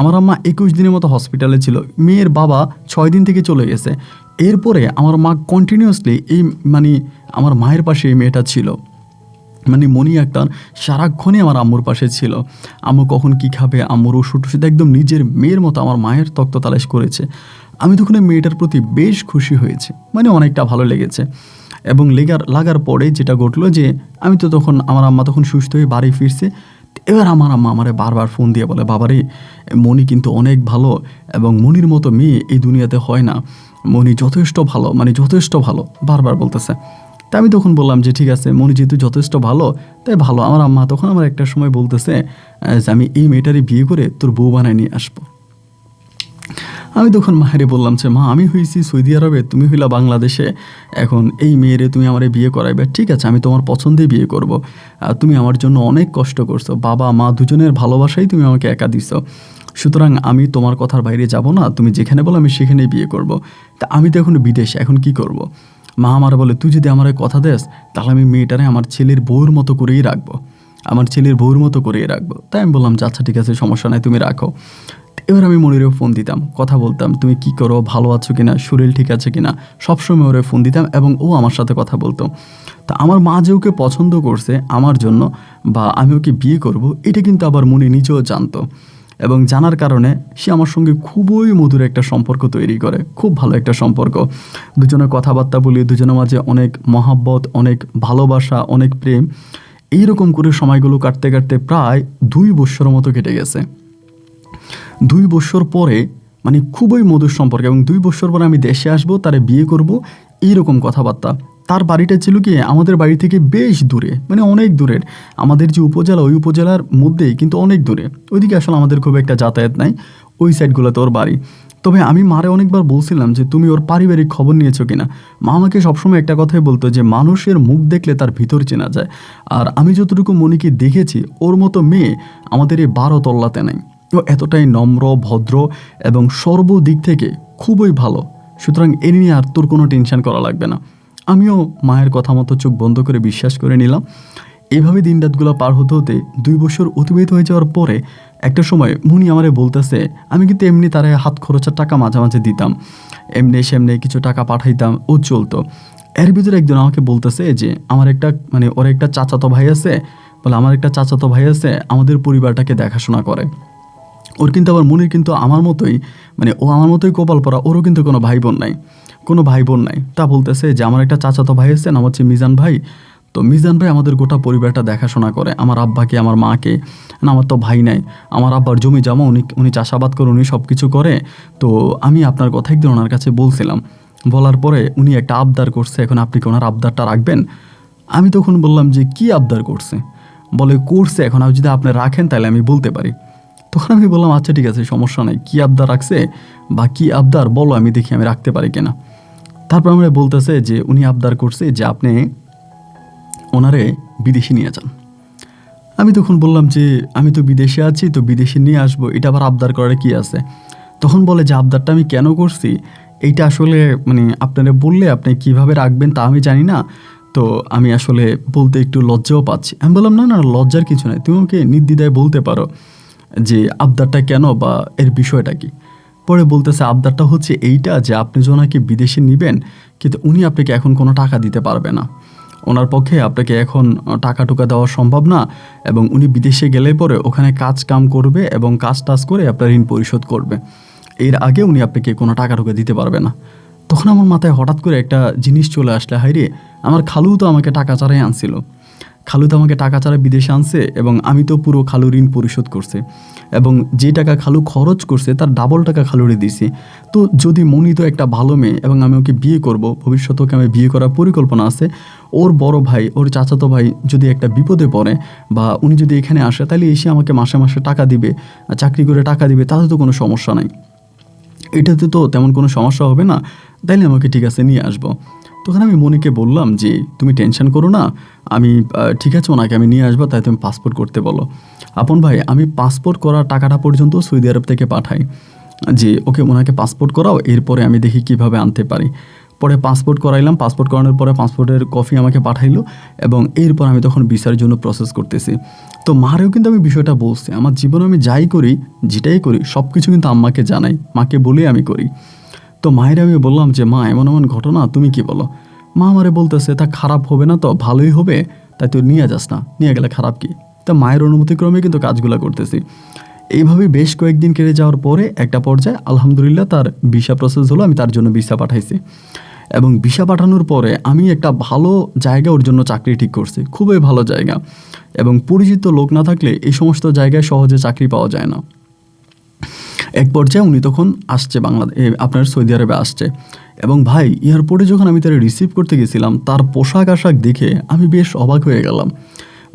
আমার আম্মা 21 দিনের মতো হসপিটালে ছিল, মেয়ের বাবা 6 দিন থেকে চলে গেছে। এরপরে আমার মা কন্টিনিউয়াসলি মানে আমার মায়ের পাশে এই মেয়েটা ছিল, মানে মনি আক্তার সারাক্ষণই আমার আম্মুর পাশে ছিল। আম্মু কখন কী খাবে, আম্মুর ওষুধ টষুধ একদম নিজের মেয়ের মতো আমার মায়ের তক্ত তালাশ করেছে। আমি তখন এই মেয়েটার প্রতি বেশ খুশি হয়েছে, মানে অনেকটা ভালো লেগেছে। এবং লাগার পরে যেটা ঘটলো যে আমি তো তখন, আমার আম্মা তখন সুস্থ হয়ে বাড়ি ফিরছে। এবার আমার আম্মা আমারে বারবার ফোন দিয়ে বলে বাবারে মনি কিন্তু অনেক ভালো, এবং মনির মতো মেয়ে এই দুনিয়াতে হয় না, মনি যথেষ্ট ভালো, মানে যথেষ্ট ভালো, বারবার বলতেছে। তা আমি তখন বললাম যে ঠিক আছে, মনি যেহেতু যথেষ্ট ভালো তাই ভালো। আমার আম্মা তখন আমার একটা সময় বলতেছে যে আমি এই মেয়েটারই বিয়ে করে তোর বউ বানায় নিয়ে আসবো। আমি তখন মায়েরে বললাম যে মা আমি হয়েছি সৌদি আরবে, তুমি হইলা বাংলাদেশে, এখন এই মেয়েরে তুমি আমারে বিয়ে করাইবে, ঠিক আছে আমি তোমার পছন্দেই বিয়ে করব। তুমি আমার জন্য অনেক কষ্ট করছো, বাবা মা দুজনের ভালোবাসাই তুমি আমাকে একা দিছো, সুতরাং আমি তোমার কথার বাইরে যাব না, তুমি যেখানে বলো আমি সেখানেই বিয়ে করব। তা আমি তো এখন বিদেশে, এখন কি করব। মা আমার বলে তুই যদি আমার কথা দেস তাহলে আমি মেয়েটারে আমার ছেলের বউর মতো করেই রাখবো, আমার ছেলের বউর মতো করেই রাখবো। তাই আমি বললাম যে আচ্ছা ঠিক আছে, সমস্যা নাই, তুমি রাখো। এবার আমি মনিরেও ফোন দিতাম, কথা বলতাম, তুমি কি করো, ভালো আছো কিনা, শরীর ঠিক আছে কিনা, সবসময় ওরে ফোন দিতাম, এবং ও আমার সাথে কথা বলতো। তা আমার মা যে ওকে পছন্দ করছে আমার জন্য, বা আমি ওকে বিয়ে করব, এটা কিন্তু আবার মনি নিজেও জানতো, এবং জানার কারণে সে আমার সঙ্গে খুবই মধুর একটা সম্পর্ক তৈরি করে, খুব ভালো একটা সম্পর্ক। দুজনে কথাবার্তা বলি, দুজনের মাঝে অনেক মহাব্বত, অনেক ভালোবাসা, অনেক প্রেম, এইরকম করে সময়গুলো কাটতে কাটতে প্রায় 2 বছরের মতো কেটে গেছে। 2 বছর পরে মানে খুবই মধুর সম্পর্ক, এবং 2 বছর পরে আমি দেশে আসবো, তারে বিয়ে করব, এইরকম কথাবার্তা। তার বাড়িটা ছিল কি আমাদের বাড়ি থেকে বেশ দূরে, মানে অনেক দূরের, আমাদের যে উপজেলা ওই উপজেলার মধ্যেই কিন্তু অনেক দূরে, ওইদিকে আসলে আমাদের খুব একটা যাতায়াত নাই, ওই সাইডগুলোতে ওর বাড়ি। তবে আমি মারে অনেকবার বলছিলাম যে তুমি ওর পারিবারিক খবর নিয়েছো কিনা। মা আমাকে সবসময় একটা কথাই বলতো যে মানুষের মুখ দেখলে তার ভিতর চেনা যায়, আর আমি যতটুকু মনিকে দেখেছি ওর মতো মেয়ে আমাদের এই 12 তল্লাতে নাই। ও এতটাই নম্র, ভদ্র, এবং সর্বদিক থেকে খুবই ভালো, সুতরাং এ নিয়ে আর তোর কোনো টেনশন করা লাগবে না। আমিও মায়ের কথা মতো চোখ বন্ধ করে বিশ্বাস করে নিলাম। এভাবে দিন রাতগুলো পার হতে হতে 2 বছর অতিবাহিত হয়ে যাওয়ার পরে একটা সময় মুনি আমারে বলতেছে, আমি কিন্তু এমনি তারে হাত খরচের টাকা মাঝে মাঝে দিতাম, এমনি সেমনি কিছু টাকা পাঠাইতাম, ও চলতো। এর ভিতরে একজন আমাকে বলতেছে যে আমার একটা, মানে ওর একটা চাচাতো ভাই আছে, বলে আমার একটা চাচাতো ভাই আছে, আমাদের পরিবারটাকে দেখাশোনা করে। ওর কিন্তু আবার মনির কিন্তু আমার মতোই, মানে ও আমার মতোই কপাল পরা, ওরও কিন্তু কোনো ভাই বোন নাই, কোনো ভাই বোন নাই। তা বলতেছে যে আমার একটা চাচাতো ভাই আছে, নাম হচ্ছে মিজান ভাই, তো মিজান ভাই আমাদের গোটা পরিবারটা দেখাশোনা করে, আমার আব্বাকে, আমার মাকে। না আমার তো ভাই নাই, আমার আব্বার জমি জমা, উনি চাষাবাদ করে, উনি সব কিছু করে। তো আমি আপনার কথা একদিন ওনার কাছে বলছিলাম, বলার পরে উনি একটা আবদার করছে, এখন আপনি কি ওনার আবদারটা রাখবেন? আমি তখন বললাম যে কি আবদার করছে? বলে করছে, এখন যদি আপনি রাখেন তাহলে আমি বলতে পারি। তখন আমি বললাম আচ্ছা ঠিক আছে, সমস্যা নাই, কী আবদার রাখছে বা কী আবদার বলো, আমি দেখি আমি রাখতে পারি কিনা। তারপর আমরা বলতেছে যে উনি আবদার করছে যে আপনি ওনারে বিদেশে নিয়ে যান। আমি তখন বললাম যে আমি তো বিদেশে আছি, তো বিদেশে নিয়ে আসবো, এটা আবার আবদার করার কি আছে? তখন বলে যে আবদারটা আমি কেন করছি এইটা আসলে মানে আপনারা বললে আপনি কিভাবে রাখবেন তা আমি জানি না, তো আমি আসলে বলতে একটু লজ্জাও পাচ্ছি। আমি বললাম না না, লজ্জার কিছু নাই, তুমি আমাকে নির্দ্বিধায় বলতে পারো যে আবদারটা কেন বা এর বিষয়টা কি। পরে বলতেছে আবদারটা হচ্ছে এইটা যে আপনি যে ওনাকে বিদেশে নেবেন, কিন্তু উনি আপনাকে এখন কোনো টাকা দিতে পারবে না, ওনার পক্ষে আপনাকে এখন টাকা টুকা দেওয়া সম্ভব না, এবং উনি বিদেশে গেলে পরে ওখানে কাজ কাম করবে এবং কাজ টাজ করে আপনার ঋণ পরিশোধ করবে, এর আগে উনি আপনাকে কোনো টাকা টুকা দিতে পারবে না। তখন আমার মাথায় হঠাৎ করে একটা জিনিস চলে আসলে, হাই রে আমার খালু তো আমাকে টাকা ছাড়াই আনছিল, খালু তো আমাকে টাকা ছাড়া বিদেশে আনছে এবং আমি তো পুরো খালু ঋণ পরিশোধ করছি এবং যে টাকা খালু খরচ করছে তার ডাবল টাকা খালুরে দিছি। তো যদি মনি তো একটা ভালো মেয়ে এবং আমি ওকে বিয়ে করব, ভবিষ্যতে ওকে আমি বিয়ে করার পরিকল্পনা আছে, ওর বড় ভাই ওর চাচাতো ভাই যদি একটা বিপদে পড়ে বা উনি যদি এখানে আসে তাহলে এসে আমাকে মাসে মাসে টাকা দিবে, চাকরি করে টাকা দিবে, তাতে তো কোনো সমস্যা নাই, এটাতে তো তেমন কোনো সমস্যা হবে না, তাইলে আমাকে ঠিক আছে নিয়ে আসবো। তখন আমি মনিকে বললাম যে তুমি টেনশন করো না, আমি ঠিক আছে ওনাকে আমি নিয়ে আসবো, তাই তুমি পাসপোর্ট করতে বলো। আপন ভাই আমি পাসপোর্ট করার টাকাটা পর্যন্ত সৌদি আরব থেকে পাঠাই যে ওকে ওনাকে পাসপোর্ট করাও, এরপরে আমি দেখি কিভাবে আনতে পারি। পরে পাসপোর্ট করাইলাম, পাসপোর্ট করানোর পরে পাসপোর্টের কপি আমাকে পাঠাইলো এবং এরপর আমি তখন ভিসার জন্য প্রসেস করতেছি। তো মারেও কিন্তু আমি বিষয়টা বলছি, আমার জীবনে আমি যাই করি যেটাই করি সব কিছু কিন্তু আম্মাকে জানাই, মাকে বলেই আমি করি। তো মায়ের আমি বললাম যে মা এমন এমন ঘটনা, তুমি কি বলো? মা আমারে বলতেছে তা খারাপ হবে না তো, ভালোই হবে, তাই তুই নিয়ে যাস না, নিয়ে গেলে খারাপ কি? তা মায়ের অনুমতিক্রমে কিন্তু কাজগুলো করতেছি। এইভাবে বেশ কয়েকদিন কেটে যাওয়ার পরে একটা পর্যায়ে আলহামদুলিল্লাহ তার ভিসা প্রসেস হলো, আমি তার জন্য ভিসা পাঠাইছি এবং ভিসা পাঠানোর পরে আমি একটা ভালো জায়গা ওর জন্য চাকরি ঠিক করছি, খুবই ভালো জায়গা, এবং পরিচিত লোক না থাকলে এই সমস্ত জায়গায় সহজে চাকরি পাওয়া যায় না। এক পর্যায়ে উনি তখন আসছে বাংলাদেশ, আপনার সৌদি আরবে আসছে, এবং ভাই এয়ারপোর্টে যখন আমি তারা রিসিভ করতে গেছিলাম তার পোশাক আশাক দেখে আমি বেশ অবাক হয়ে গেলাম।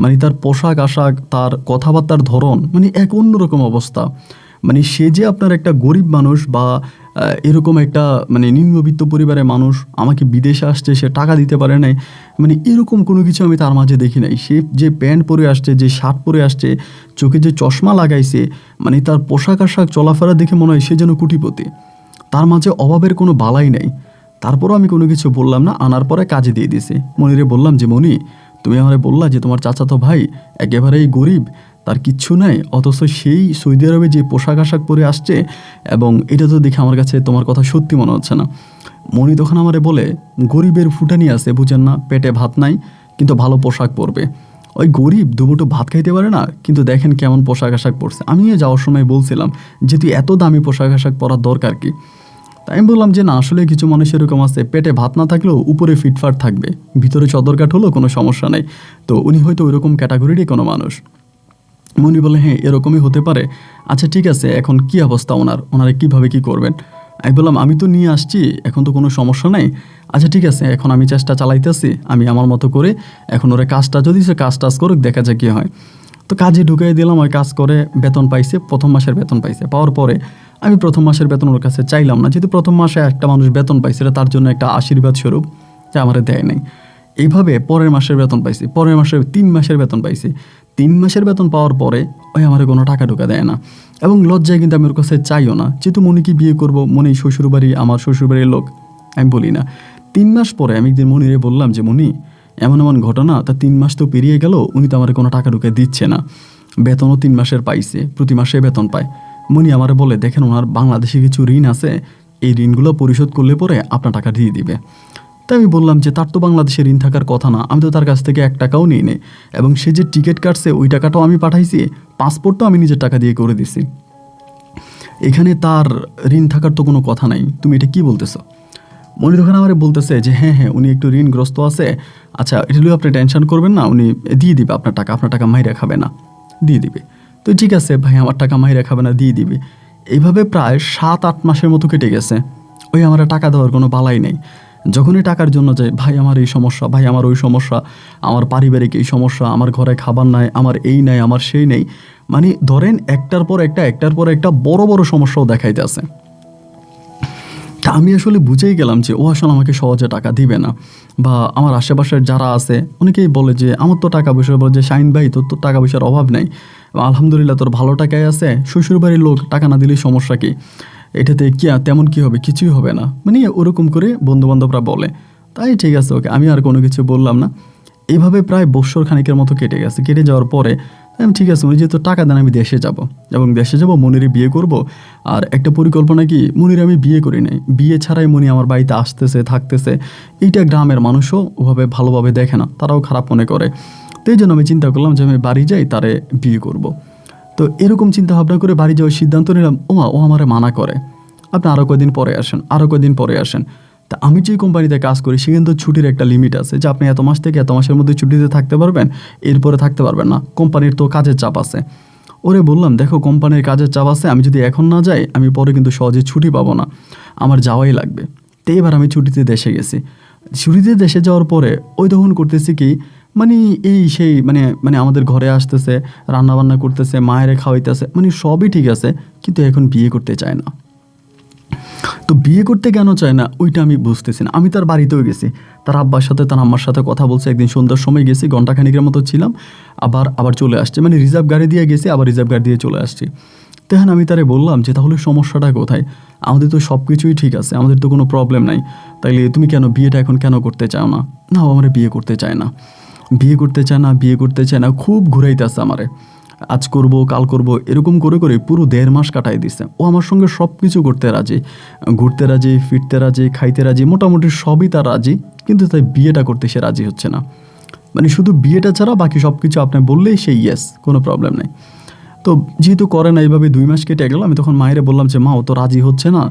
মানে তার পোশাক আশাক, তার কথাবার্তার ধরন, মানে এক অন্যরকম অবস্থা। মানে সে যে আপনার একটা গরিব মানুষ বা এরকম একটা মানে নিম্নবিত্ত পরিবারের মানুষ, আমাকে বিদেশে আসছে, সে টাকা দিতে পারে নাই, মানে এরকম কোনো কিছু আমি তার মাঝে দেখি নাই। সে যে প্যান্ট পরে আসছে, যে শার্ট পরে আসছে, চোখে যে চশমা লাগাইছে, মানে তার পোশাক আশাক চলাফেরা দেখে মনে হয় সে যেন কোটিপতি, তার মাঝে অভাবের কোনো বালাই নাই। তারপরও আমি কোনো কিছু বললাম না, আনার পরে কাজে দিয়ে দিয়েছি। মনিরে বললাম যে মনি, তুমি আমারে বললা যে তোমার চাচাতো ভাই একেবারেই গরিব, তার কিচ্ছু নাই, অথচ সেই সৌদি আরবে যে পোশাক আশাক পরে আসছে, এবং এটা তো দেখে আমার কাছে তোমার কথা সত্যি মনে হচ্ছে না। মনি তখন আমারে বলে, গরিবের ফুটানি আছে বুঝেন না, পেটে ভাত নাই কিন্তু ভালো পোশাক পরবে। ওই গরিব দুমুঠো ভাত খাইতে পারে না, কিন্তু দেখেন কেমন পোশাক আশাক পরছে। আমিও যাওয়ার সময় বলছিলাম যে তুই এত দামি পোশাক আশাক পরার দরকার কি? তাই আমি বললাম যে না, আসলে কিছু মানুষ এরকম আছে, পেটে ভাত না থাকলেও উপরে ফিটফাট থাকবে, ভিতরে চদরকাট হলেও কোনো সমস্যা নেই। তো উনি হয়তো ওইরকম ক্যাটাগরিরই কোনো মানুষ। মনি বলে হ্যাঁ এরকমই হতে পারে। আচ্ছা ঠিক আছে, এখন কি অবস্থা ওনারা কীভাবে কী করবেন? আমি বললাম আমি তো নিয়ে আসছি, এখন তো কোনো সমস্যা নাই। আচ্ছা ঠিক আছে, এখন আমি চেষ্টা চালাইতেছি, আমি আমার মতো করে, এখন ওরা কাজটা যদি সে কাজ টাজ করুক, দেখা যায় কী হয়। তো কাজে ঢুকিয়ে দিলাম, ওই কাজ করে বেতন পাইছে, প্রথম মাসের বেতন পাইছে। পাওয়ার পরে আমি প্রথম মাসের বেতন ওর কাছে চাইলাম না, যেহেতু প্রথম মাসে একটা মানুষ বেতন পাইছে, এটা তার জন্য একটা আশীর্বাদ স্বরূপ, যা আমার দেয় নাই। এইভাবে পরের মাসের বেতন পাইছি, পরের মাসের 3 মাসের বেতন পাইছি। 3 মাসের বেতন পাওয়ার পরে ওই আমার কোনো টাকা ঢোকা দেয় না, এবং লজ্জায় কিন্তু আমি ওর কাছে চাইও না, যেহেতু মনিকে বিয়ে করবো, মনি শ্বশুরবাড়ি, আমার শ্বশুরবাড়ির লোক, আমি বলি না। 3 মাস পরে আমি একদিন মনিরে বললাম যে মনি এমন এমন ঘটনা, তা 3 মাস তো পেরিয়ে গেল, উনি তো আমার কোনো টাকা ঢুকে দিচ্ছে না, বেতনও 3 মাসের পাইছে, প্রতি মাসে বেতন পায়। মনি আমারে বলে দেখেন ওনার বাংলাদেশে কিছু ঋণ আছে, এই ঋণগুলো পরিশোধ করলে পরে আপনার টাকা দিয়ে দিবে। তাই আমি বললাম যে তার তো বাংলাদেশে ঋণ থাকার কথা না, আমি তো তার কাছ থেকে 1 টাকাও নিই নি, এবং সে যে টিকিট কাটছে ওই টাকাটাও আমি পাঠাইছি, পাসপোর্টটাও আমি নিজের টাকা দিয়ে করে দিছি, এখানে তার ঋণ থাকার তো কোনো কথা নাই, তুমি এটা কি বলতেছো? মনি তখন আমার বলতেছে যে হ্যাঁ হ্যাঁ উনি একটু ঋণগ্রস্ত আছে, আচ্ছা এটা আপনি টেনশন করবেন না, উনি দিয়ে দিবে আপনার টাকা মাইরা খাবে না, দিয়ে দিবে। তো ঠিক আছে ভাই, আমার টাকা মাইরা খাবে না, দিয়ে দিবে। এইভাবে প্রায় 7-8 মাসের মতো কেটে গেছে, ওই আমার টাকা দেওয়ার কোনো বালাই নেই। যখনই টাকার জন্য যায়, ভাই আমার এই সমস্যা, ভাই আমার ওই সমস্যা, আমার পারিবারিক এই সমস্যা, আমার ঘরে খাবার নাই, আমার এই নাই, আমার সেই নেই, মানে ধরেন একটার পর একটা বড় বড় সমস্যাও দেখাইতে আছে। তা আমি আসলে বুঝেই গেলাম যে ও আসলে আমাকে সহজে টাকা দিবে না। বা আমার আশেপাশের যারা আছে অনেকেই বলে যে আমার তো টাকা পয়সা, বলে যে শাহিন ভাই তোর তো টাকা পয়সার অভাব নেই, আলহামদুলিল্লাহ তোর ভালো টাকাই আছে, শ্বশুরবাড়ির লোক টাকা না দিলেই সমস্যা কি, এটাতে কি তেমন কি হবে, কিছুই হবে না, মানে ওরকম করে বন্ধুবান্ধবরা বলে। তাই ঠিক আছে ওকে, আমি আর কোনো কিছু বললাম না। এইভাবে প্রায় বৎসর খানিকের মতো কেটে গেছে। কেটে যাওয়ার পরে আমি ঠিক আছে, উনি যেহেতু টাকা দেন আমি দেশে যাব, এবং দেশে যাব মনিরে বিয়ে করব। আর একটা পরিকল্পনা কি, মনিরে আমি বিয়ে করি নাই, বিয়ে ছাড়াই মনি আমার বাড়িতে আসতেছে থাকতেছে, এইটা গ্রামের মানুষও ওভাবে ভালোভাবে দেখে না, তারাও খারাপ মনে করে। তো এই জন্য আমি চিন্তা করলাম যে আমি বাড়ি যাই, তারে বিয়ে করব। তো এরকম চিন্তা ভাবনা করে বাড়ি যাওয়ার সিদ্ধান্ত নিলাম। ও আমারে মানা করে, আপনি আরও কয়দিন পরে আসেন, আরও কয়দিন পরে আসেন। তা আমি যে কোম্পানিতে কাজ করি সেখানে তো ছুটির একটা লিমিট আছে যে আপনি এত মাস থেকে এত মাসের মধ্যে ছুটিতে থাকতে পারবেন, এরপরে থাকতে পারবেন না, কোম্পানির তো কাজের চাপ আছে। ওরে বললাম, দেখো কোম্পানির কাজের চাপ আছে, আমি যদি এখন না যাই আমি পরে কিন্তু সহজে ছুটি পাবো না, আমার যাওয়াই লাগবে। তো এবার আমি ছুটিতে দেশে গেছি। ছুটিতে দেশে যাওয়ার পরে ওই তখন করতেছি কি, মানে এই সেই মানে মানে আমাদের ঘরে আসতেছে, রান্নাবান্না করতেছে, মায়েরে খাওয়াইতেছে, মানে সবই ঠিক আছে, কিন্তু এখন বিয়ে করতে চায় না। তো বিয়ে করতে কেন চায় না ওইটা আমি বুঝতেছি না। আমি তার বাড়িতেও গেছি, তার আব্বার সাথে তার আম্মার সাথে কথা বলছে, একদিন সন্ধ্যার সময় গেছি, ঘন্টাখানিকের মতো ছিলাম, আবার চলে আসছে, মানে রিজার্ভ গাড়ি দিয়ে গেছি, আবার রিজার্ভ গাড়ি দিয়ে চলে আসছি। তখন আমি তারে বললাম যে তাহলে সমস্যাটা কোথায়, আমাদের তো সব কিছুই ঠিক আছে, আমাদের তো কোনো প্রবলেম নাই, তাইলে তুমি কেন বিয়েটা এখন কেন করতে চাও না? না, ও আমরা বিয়ে করতে চায় না, বিয়ে করতে চায় না, বিয়ে করতে চায় না, খুব ঘুরাইতেছে আমারে, আজ করব কাল করব এরকম করে করে পুরো 1.5 মাস কাটাই দিছে। ও আমার সঙ্গে সব কিছু করতে রাজি, ঘুরতে রাজি, ফিরতে রাজি, খাইতে রাজি, মোটামুটি সবই তার রাজি, কিন্তু তাই বিয়েটা করতে সে রাজি হচ্ছে না। মানে শুধু বিয়েটা ছাড়া বাকি সব কিছু আপনি বললেই সেই ইয়েস, কোনো প্রবলেম নেই। তো যেহেতু করে না, এইভাবে 2 মাস কেটে গেল। আমি তখন মায়েরে বললাম যে মা, ও তো রাজি হচ্ছে না।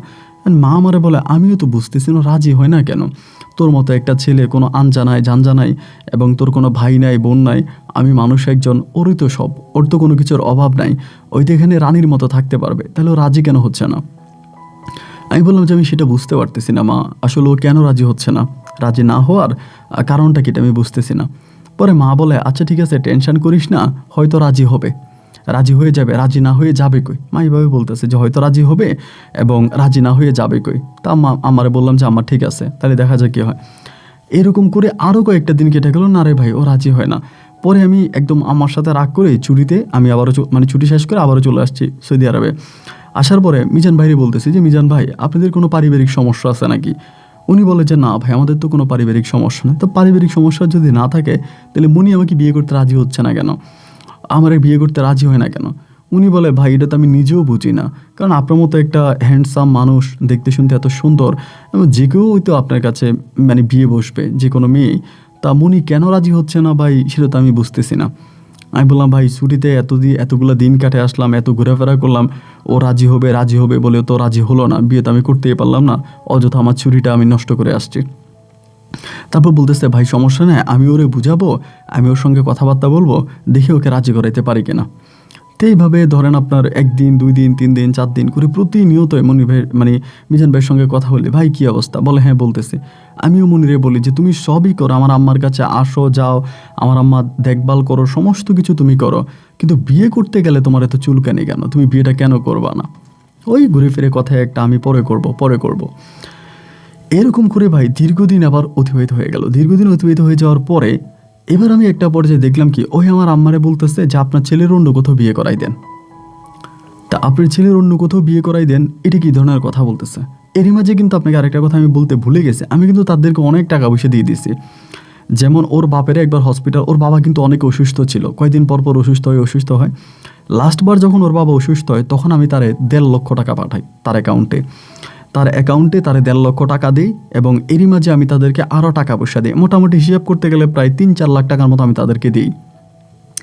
মা আমারে বলে, আমিও তো বুঝতেছি না রাজি হয় না কেন, তোর মতো একটা ছেলে, কোনো আনজা নাই জানজা নাই, এবং তোর কোনো ভাই নাই বোন নাই, আমি মানুষ একজন, ওরই তো সব, ওর তো কোনো কিছুর অভাব নাই, ওই তো এখানে রানীর মতো থাকতে পারবে, তাহলে ও রাজি কেন হচ্ছে না? আমি বললাম যে আমি সেটা বুঝতে পারতেছি না মা, আসলে ও কেন রাজি হচ্ছে না, রাজি না হওয়ার কারণটা কি আমি বুঝতেছি না। পরে মা বলে, আচ্ছা ঠিক আছে, টেনশন করিস না, হয়তো রাজি হবে, রাজি হয়ে যাবে, রাজি না হয়ে যাবে কই। মা এইভাবে বলতেছে যে হয়তো রাজি হবে এবং রাজি না হয়ে যাবে কই। তা আমারে বললাম যে আমার ঠিক আছে, তাহলে দেখা যাক কী হয়। এরকম করে আরও কয়েকটা দিন কেটে গেল, না রে ভাই ও রাজি হয় না। পরে আমি একদম আমার সাথে রাগ করে ছুটিতে আমি আবারও মানে ছুটি শেষ করে আবারও চলে আসছি সৌদি আরবে। আসার পরে মিজান ভাইরে বলতেছি যে মিজান ভাই, আপনাদের কোনো পারিবারিক সমস্যা আছে নাকি? উনি বলে যে না ভাই, আমাদের তো কোনো পারিবারিক সমস্যা নেই। তো পারিবারিক সমস্যা যদি না থাকে তাহলে মুনি আমাকে বিয়ে করতে রাজি হচ্ছে না কেন, আমার বিয়ে করতে রাজি হয় না কেন? উনি বলে, ভাই এটা তো আমি নিজেও বুঝি না, কারণ আপনার মতো একটা হ্যান্ডসাম মানুষ, দেখতে শুনতে এত সুন্দর, এবং যে কেউ হয়তো আপনার কাছে মানে বিয়ে বসবে, যে কোনো মেয়ে, তা মুনি কেন রাজি হচ্ছে না ভাই, সেটা তো আমি বুঝতেছি না। আমি বললাম, ভাই ছুটিতে এতগুলো দিন কাটে আসলাম, এত ঘোরাফেরা করলাম, ও রাজি হবে বলে তো রাজি হলো না, বিয়ে তো আমি করতেই পারলাম না, অযথা আমার ছুটিটা আমি নষ্ট করে আসছি। তারপর বলতেছে, ভাই সমস্যা নেই, আমি ওরে বুঝাবো, আমি ওর সঙ্গে কথাবার্তা বলবো, দেখে ওকে রাজি করাইতে পারি কিনা। তো এইভাবে ধরেন আপনার 1 দিন 2 দিন 3 দিন 4 দিন করে প্রতিনিয়ত মনির ভাই মানে মিজান ভাইয়ের সঙ্গে কথা বলি, ভাই কী অবস্থা, বলে হ্যাঁ বলতেছে। আমিও মনিরে বলি যে তুমি সবই করো, আমার আম্মার কাছে আসো যাও, আমার আম্মা দেখভাল করো, সমস্ত কিছু তুমি করো, কিন্তু বিয়ে করতে গেলে তোমার এত চুলকানি কেন, তুমি বিয়েটা কেন করবা না? ওই ঘুরে ফিরে কথায় একটা, আমি পরে করব। এরকম করে ভাই দীর্ঘদিন আবার অতিবাহিত হয়ে গেল। দীর্ঘদিন অতিবাহিত হয়ে যাওয়ার পরে এবার আমি একটা পর্যায়ে দেখলাম কি, ওই আমার আম্মারে বলতেছে যে আপনার ছেলের অন্য কোথাও বিয়ে করাই দেন। তা আপনার ছেলের অন্য কোথাও বিয়ে করাই দেন, এটা কী ধরনের কথা বলতেছে? এরই মাঝে কিন্তু আপনাকে আরেকটা কথা আমি বলতে ভুলে গেছি, আমি কিন্তু তাদেরকে অনেক টাকা পয়সা দিয়ে দিয়েছি। যেমন ওর বাপেরে একবার হসপিটাল, ওর বাবা কিন্তু অনেক অসুস্থ ছিল, কয়েকদিন পর অসুস্থ হয়। লাস্টবার যখন ওর বাবা অসুস্থ হয় তখন আমি তারে 1.5 লক্ষ টাকা পাঠাই তার অ্যাকাউন্টে, তারে 1.5 লক্ষ টাকা দিই, এবং এরই মাঝে আমি তাদেরকে আরও টাকা পয়সা দিই, মোটামুটি হিসাব করতে গেলে প্রায় 3-4 লাখ টাকার মতো আমি তাদেরকে দিই,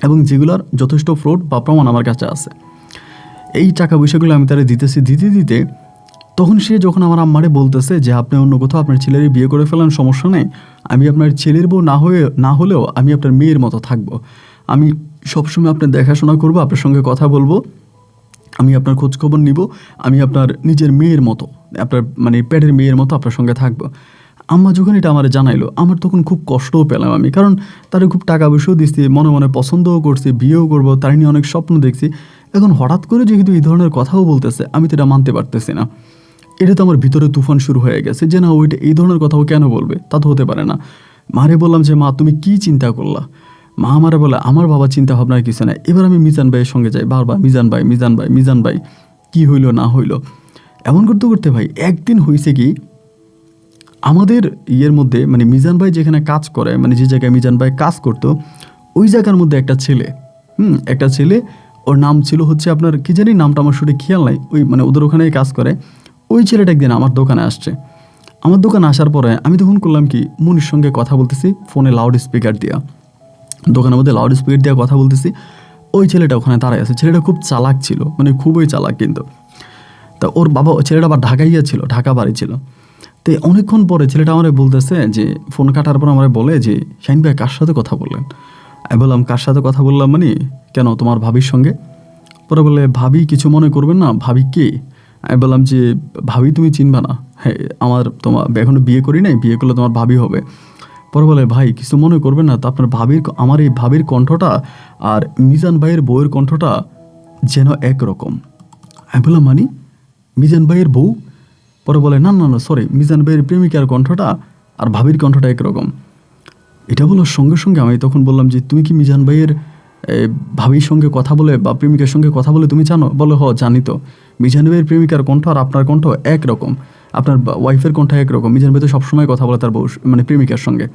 এবং যেগুলোর যথেষ্ট ফ্রড বা প্রমাণ আমার কাছে আছে। এই টাকা পয়সাগুলো আমি তারে দিতে তখন সে যখন আমার আম্মারে বলতেছে যে আপনি অন্য কোথাও আপনার ছেলেরই বিয়ে করে ফেলেন, সমস্যা নেই, আমি আপনার ছেলের বউ না হলেও আমি আপনার মেয়ের মতো থাকবো, আমি সবসময় আপনার দেখাশোনা করবো, আপনার সঙ্গে কথা বলবো, আমি আপনার খোঁজখবর নিব, আমি আপনার নিজের মেয়ের মতো, আপনার মানে পেটের মেয়ের মতো আপনার সঙ্গে থাকবো। আম্মা যখন এটা আমার জানাইলো, আমার তখন খুব কষ্টও পেলাম আমি, কারণ তারা খুব টাকা পয়সাও দিচ্ছি, মনে মনে পছন্দও করছি, বিয়েও করবো, তার নিয়ে অনেক স্বপ্ন দেখছি। এখন হঠাৎ করে যেহেতু এই ধরনের কথাও বলতেছে, আমি তো এটা মানতে পারতেছি না। এটা তো আমার ভিতরে তুফান শুরু হয়ে গেছে যে না, ওইটা এই ধরনের কথাও কেন বলবে, তা তো হতে পারে না। মারে বললাম যে মা তুমি কি চিন্তা করলা? মা আমারে বলে, আমার বাবা চিন্তা ভাবনার কিছু নাই। এবার আমি মিজান ভাইয়ের সঙ্গে যাই বারবার, মিজান ভাই কি হইলো না হইলো, এমন করতে করতে ভাই একদিন হয়েছে কি, আমাদের ইয়ের মধ্যে মানে মিজান ভাই যেখানে কাজ করে, মানে যে জায়গায় মিজান ভাই কাজ করতো, ওই জায়গার মধ্যে একটা ছেলে, ওর নাম ছিল হচ্ছে আপনার কি জানি, নামটা আমার সঠিক খেয়াল নাই, ওই মানে ওদের ওখানেই কাজ করে। ওই ছেলেটা একদিন আমার দোকানে আসছে। আমার দোকানে আসার পরে আমি তখন করলাম কি, মনির সঙ্গে কথা বলতেছি ফোনে লাউড স্পিকার দিয়া, দোকানের মধ্যে লাউড স্পিকার দিয়ে কথা বলতেছি। ওই ছেলেটা ওখানে দাঁড়ায় আছে, ছেলেটা খুব চালাক ছিল, মানে খুবই চালাক কিন্তু। তা ওর বাবা, ছেলেটা আবার ঢাকা বাড়ি ছিল। তো অনেকক্ষণ পরে ছেলেটা আমারে বলতেছে যে ফোন কাটার পর আমারে বলে যে শাহিন ভাই কার সাথে কথা বললেন। আমি বললাম কার সাথে কথা বললাম মানে, কেন তোমার ভাবির সঙ্গে? পরে বলে ভাবি কিছু মনে করবেন না, ভাবি কে? আমি বললাম যে ভাবি তুমি চিনবা না, হ্যাঁ আমার তোমার এখনো বিয়ে করি নাই, বিয়ে করলে তোমার ভাবি হবে। পরে বলে ভাই কিছু মনে করবেন না, তো আপনার ভাবির আমার এই ভাবির কণ্ঠটা আর মিজান ভাইয়ের বউয়ের কণ্ঠটা যেন একরকম। আমি বললাম মানে মিজান ভাইয়ের বউ? পরে বলে না না না সরি, মিজান ভাইয়ের প্রেমিকার কণ্ঠটা আর ভাবির কণ্ঠটা একরকম। এটা বলার সঙ্গে সঙ্গে আমি তখন বললাম যে তুমি কি মিজান ভাইয়ের ভাবির সঙ্গে কথা বলে বা প্রেমিকার সঙ্গে কথা বলে তুমি জানো? বলে জানি তো, মিজান ভাইয়ের প্রেমিকার কণ্ঠ আর আপনার কণ্ঠ একরকম, আপনার ওয়াইফের কণ্ঠ একরকম। মিজান ভাই তো সবসময় কথা বলে তার বউ মানে প্রেমিকার সঙ্গে।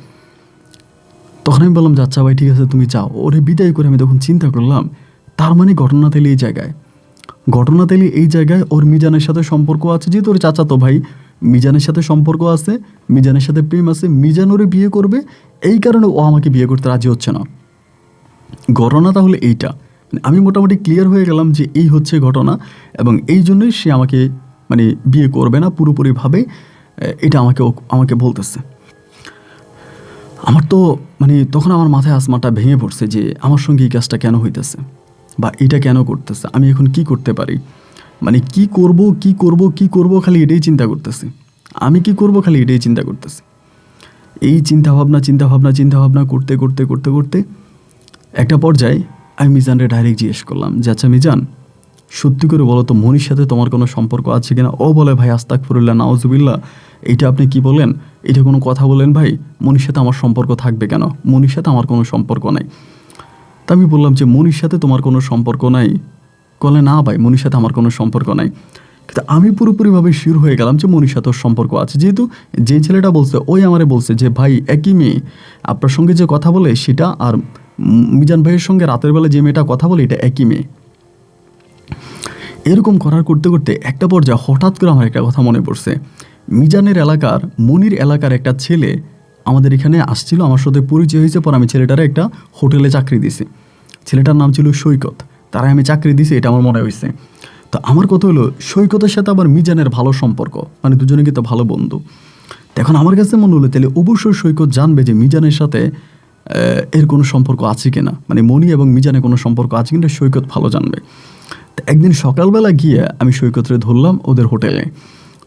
তখন আমি বললাম যে আচ্ছা ভাই ঠিক আছে তুমি যাও। ওরে বিদায় করে আমি তখন চিন্তা করলাম তার মানে ঘটনা তাইলে এই জায়গায়, ঘটনা তাইলে এই জায়গায় ওর মিজানের সাথে সম্পর্ক আছে, যেহেতু ওর চাচাতো ভাই, মিজানের সাথে সম্পর্ক আছে, মিজানের সাথে প্রেম আছে, মিজান ওরে বিয়ে করবে, এই কারণে ও আমাকে বিয়ে করতে রাজি হচ্ছে না। ঘটনা তাহলে এইটা, আমি মোটামুটি ক্লিয়ার হয়ে গেলাম যে এই হচ্ছে ঘটনা, এবং এই জন্যই সে আমাকে মানে বিয়ে করবে না পুরোপুরিভাবে, এটা আমাকে বলতেছে। আমার তো মানে তখন আমার মাথায় আসমাটা ভেঙে পড়ছে যে আমার সঙ্গে এই কাজটা কেন হইতেছে বা এটা কেন করতেছে, আমি এখন কি করতে পারি, মানে কি করব খালি এটাই চিন্তা করতেছি, আমি কি করব খালি এটাই চিন্তা করতেছি। এই চিন্তাভাবনা করতে করতে করতে করতে একটা পর্যায়ে আমি মিজানরে ডাইরেক্ট জিজ্ঞেস করলাম যে আচ্ছা মিজান, সত্যি করে বলো তো মনির সাথে তোমার কোনো সম্পর্ক আছে কিনা? ও বলে ভাই আস্তাগফিরুল্লাহ নাউজুবিল্লাহ, এইটা আপনি কি বলেন, এটা কোনো কথা বলেন ভাই, মনির সাথে আমার সম্পর্ক থাকবে কেন, মনির সাথে আমার কোনো সম্পর্ক নাই। তা আমি বললাম যে মনির সাথে তোমার কোনো সম্পর্ক নাই? বলে না ভাই মনির সাথে আমার কোনো সম্পর্ক নাই। কিন্তু আমি পুরোপুরিভাবে শিওর হয়ে গেলাম যে মনির সাথে ওর সম্পর্ক আছে, যেহেতু যে ছেলেটা বলছে ওই আমারে বলছে যে ভাই একই মেয়ে আপনার সঙ্গে যে কথা বলে সেটা আর মিজান ভাইয়ের সঙ্গে রাতের বেলা যে মেয়েটা কথা বলে এটা একই মেয়ে। এরকম করার করতে করতে একটা পর্যায়ে হঠাৎ করে আমার একটা কথা মনে পড়ছে, মিজানের এলাকার মনির এলাকার একটা ছেলে আমাদের এখানে আসছিল, আমার সাথে পরিচয় হয়েছে, পর আমি ছেলেটারে একটা হোটেলে চাকরি দিছি, ছেলেটার নাম ছিল সৈকত, তারাই আমি চাকরি দিছি, এটা আমার মনে হয়েছে। তো আমার কথা হলো সৈকতের সাথে আবার মিজানের ভালো সম্পর্ক, মানে দুজনে কিন্তু ভালো বন্ধু। এখন আমার কাছে মনে হলো তাহলে অবশ্যই সৈকত জানবে যে মিজানের সাথে এর কোনো সম্পর্ক আছে কিনা, মানে মনি এবং মিজানের কোনো সম্পর্ক আছে কিনা সৈকত ভালো জানবে। তো একদিন সকালবেলা গিয়ে আমি সৈকতরে ধরলাম ওদের হোটেলে।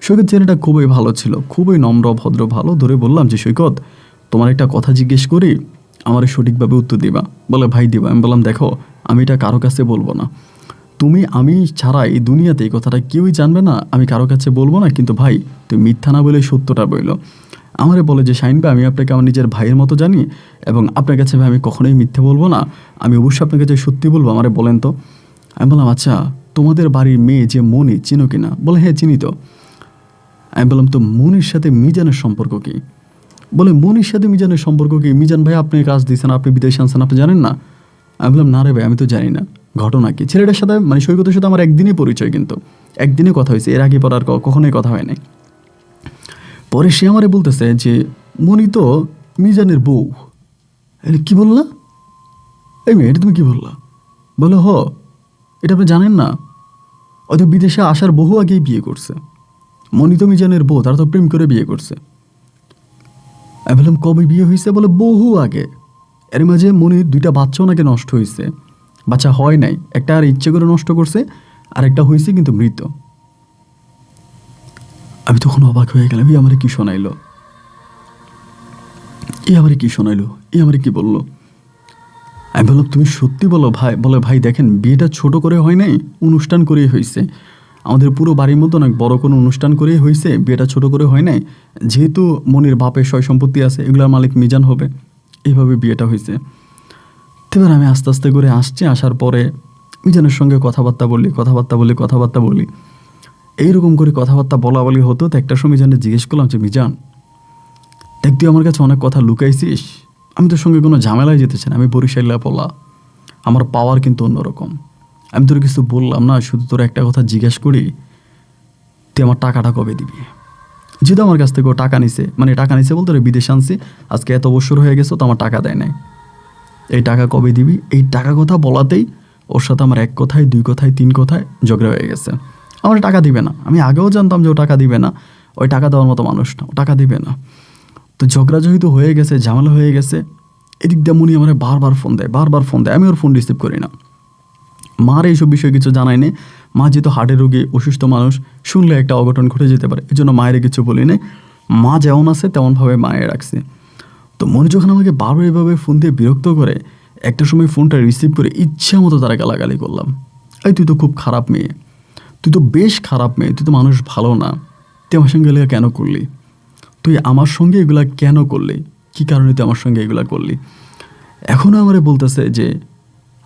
সৈকত ছেলেটা খুবই ভালো ছিল, খুবই নম্র ভদ্র ভালো, ধরে বললাম যে সৈকত তোমার একটা কথা জিজ্ঞেস করি, আমার সঠিকভাবে উত্তর দিবা। বলে ভাই দিবা। আমি বললাম দেখো আমি এটা কারো কাছে বলবো না, আমি ছাড়া এই দুনিয়াতে এই কথাটা কেউই জানবে না, আমি কারো কাছে বলবো না, কিন্তু ভাই তুমি মিথ্যা না বলে সত্যটা বললো। আমারে বলে যে শাহিন ভাই আমি আপনাকে আমার নিজের ভাইয়ের মতো জানি, এবং আপনার কাছে ভাই আমি কখনোই মিথ্যে বলবো না, আমি অবশ্যই আপনার কাছে সত্যি বলবো, আমারে বলেন তো। আমি বললাম আচ্ছা তোমাদের বাড়ির মেয়ে যে মনি চিনো কিনা? বলে হ্যাঁ চিনি তো। আমি বললাম তো মনির সাথে মিজানের সম্পর্ক কী? বলে মনির সাথে মিজানের সম্পর্ক কী? মিজান ভাই আপনি কাজ দিয়েছেন, আপনি বিদেশে আনছেন, আপনি জানেন না? আমি বললাম না রে ভাই আমি তো জানি না, ঘটনা কি? ছেলেটার সাথে মানে সৈকতের সাথে আমার একদিনই পরিচয়, কিন্তু একদিনে কথা হয়েছে, এর আগে পর আর কখনোই কথা হয় নাই। পরে সে আমারে বলতেছে যে মনি তো মিজানের বউ। কি বললা? এই মেয়ে এটা তুমি কি বললা? বলো এটা আপনি জানেন না, হয়তো বিদেশে আসার বহু আগেই বিয়ে করছে, মনি তো মিজানের বউ, তারা তো প্রেম করে বিয়ে করছে। আমি বললাম কবে বিয়ে হয়েছে? বলে বহু আগে, এর মাঝে মনির 2টা বাচ্চাও নাকি নষ্ট হয়েছে, বাচ্চা হয় নাই, একটা আর ইচ্ছে করে নষ্ট করছে, আর একটা হয়েছে কিন্তু মৃত। আমি তখন অবাক হয়ে গেলাম, এই আমারে কি শোনাইলো, এই আমারে কি বললো? আমি বললাম তুমি সত্যি বলো ভাই? বলে ভাই দেখেন বিয়েটা ছোট করে হয় নাই, অনুষ্ঠান করেই হয়েছে, আমাদের পুরো বাড়ির মতো অনেক বড় কোনো অনুষ্ঠান করেই হয়েছে, বিয়েটা ছোট করে হয় নাই, যেহেতু মনির বাপের সয় সম্পত্তি আছে এগুলোর মালিক মিজান হবে, এইভাবে বিয়েটা হয়েছে। এবার আমি আস্তে আস্তে করে আসছি, আসার পরে মিজানের সঙ্গে কথাবার্তা বলি, এইরকম করে কথাবার্তা বলি হতো। তো একটা সময় মিজানকে জিজ্ঞেস করলাম যে মিজান দেখ তুই আমার কাছে অনেক কথা লুকাইছিস, আমি তোর সঙ্গে কোনো ঝামেলায় যেতেছি না, আমি বরিশাল্লা পলা, আমার পাওয়ার কিন্তু অন্যরকম, আমি তোর কিছু বললাম না, শুধু তোর একটা কথা জিজ্ঞেস করি, তুই আমার টাকাটা কবে দিবি? যেহেতু আমার কাছ থেকে ও টাকা নিছে, মানে টাকা নিছে বলতে বিদেশে আনছি, আজকে এত বছর হয়ে গেছে তো আমার টাকা দেয় নাই, এই টাকা কবে দিবি? এই টাকা কথা বলাতেই ওর সাথে আমার 1 কথায় 2 কথায় 3 কথায় ঝগড়া হয়ে গেছে। আমার টাকা দিবে না, আমি আগেও জানতাম যে ও টাকা দিবে না, ওই টাকা দেওয়ার মতো মানুষ না, ও টাকা দিবে না। তো ঝগড়া যেহেতু হয়ে গেছে, ঝামেলা হয়ে গেছে, এদিক দিয়ে মনি আমার বারবার ফোন দেয়, আমি ওর ফোন রিসিভ করি না। মার এইসব বিষয়ে কিছু জানাই নেই, মা যেহেতু হার্টের রোগী, অসুস্থ মানুষ, শুনলে একটা অঘটন ঘটে যেতে পারে, এই জন্য মায়ের কিছু বলি নেই। মা যেমন আছে তেমনভাবে মায়ের রাখছি। তো মনে যখন আমাকে বারবার এভাবে ফোন দিয়ে বিরক্ত করে, একটা সময় ফোনটা রিসিভ করে ইচ্ছা মতো তারা গালাগালি করলাম। এই তুই তো খুব খারাপ মেয়ে, তুই তো বেশ খারাপ মেয়ে, তুই তো মানুষ ভালো না, তুই আমার সঙ্গে এগুলো কেন করলি, তুই আমার সঙ্গে এগুলা কেন করলি, কী কারণে তুই আমার সঙ্গে এগুলা করলি। এখনও আমারে বলতেছে যে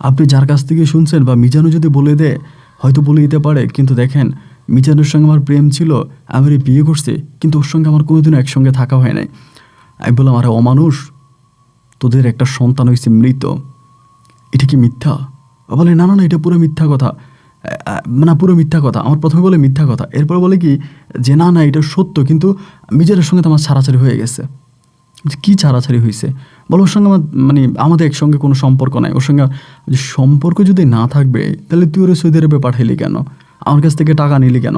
আপনি যার কাছ থেকে শুনছেন, বা মিজানও যদি বলে দেয় হয়তো বলে দিতে পারে, কিন্তু দেখেন মিজানের সঙ্গে আমার প্রেম ছিল, আমি বিয়ে করছি, কিন্তু ওর সঙ্গে আমার কোনোদিনও একসঙ্গে থাকা হয় নাই। আমি বললাম, আরে অমানুষ, তোদের একটা সন্তান হয়েছে মৃত, এটা কি মিথ্যা? বলে না না না, এটা পুরো মিথ্যা কথা, না পুরো মিথ্যা কথা। আমার প্রথমে বলে মিথ্যা কথা, এরপরে বলে কি যে না না এটা সত্য, কিন্তু মিজানের সঙ্গে তো আমার ছাড়াছাড়ি হয়ে গেছে। কী ছাড়াছাড়ি হয়েছে? বলো ওর সঙ্গে আমার আমাদের একসঙ্গে কোনো সম্পর্ক নাই, ওর সঙ্গে সম্পর্ক যদি না থাকবে তাহলে তুই ওরে সৌদি আরবে পাঠাইলি কেন, আমার কাছ থেকে টাকা নিলি কেন,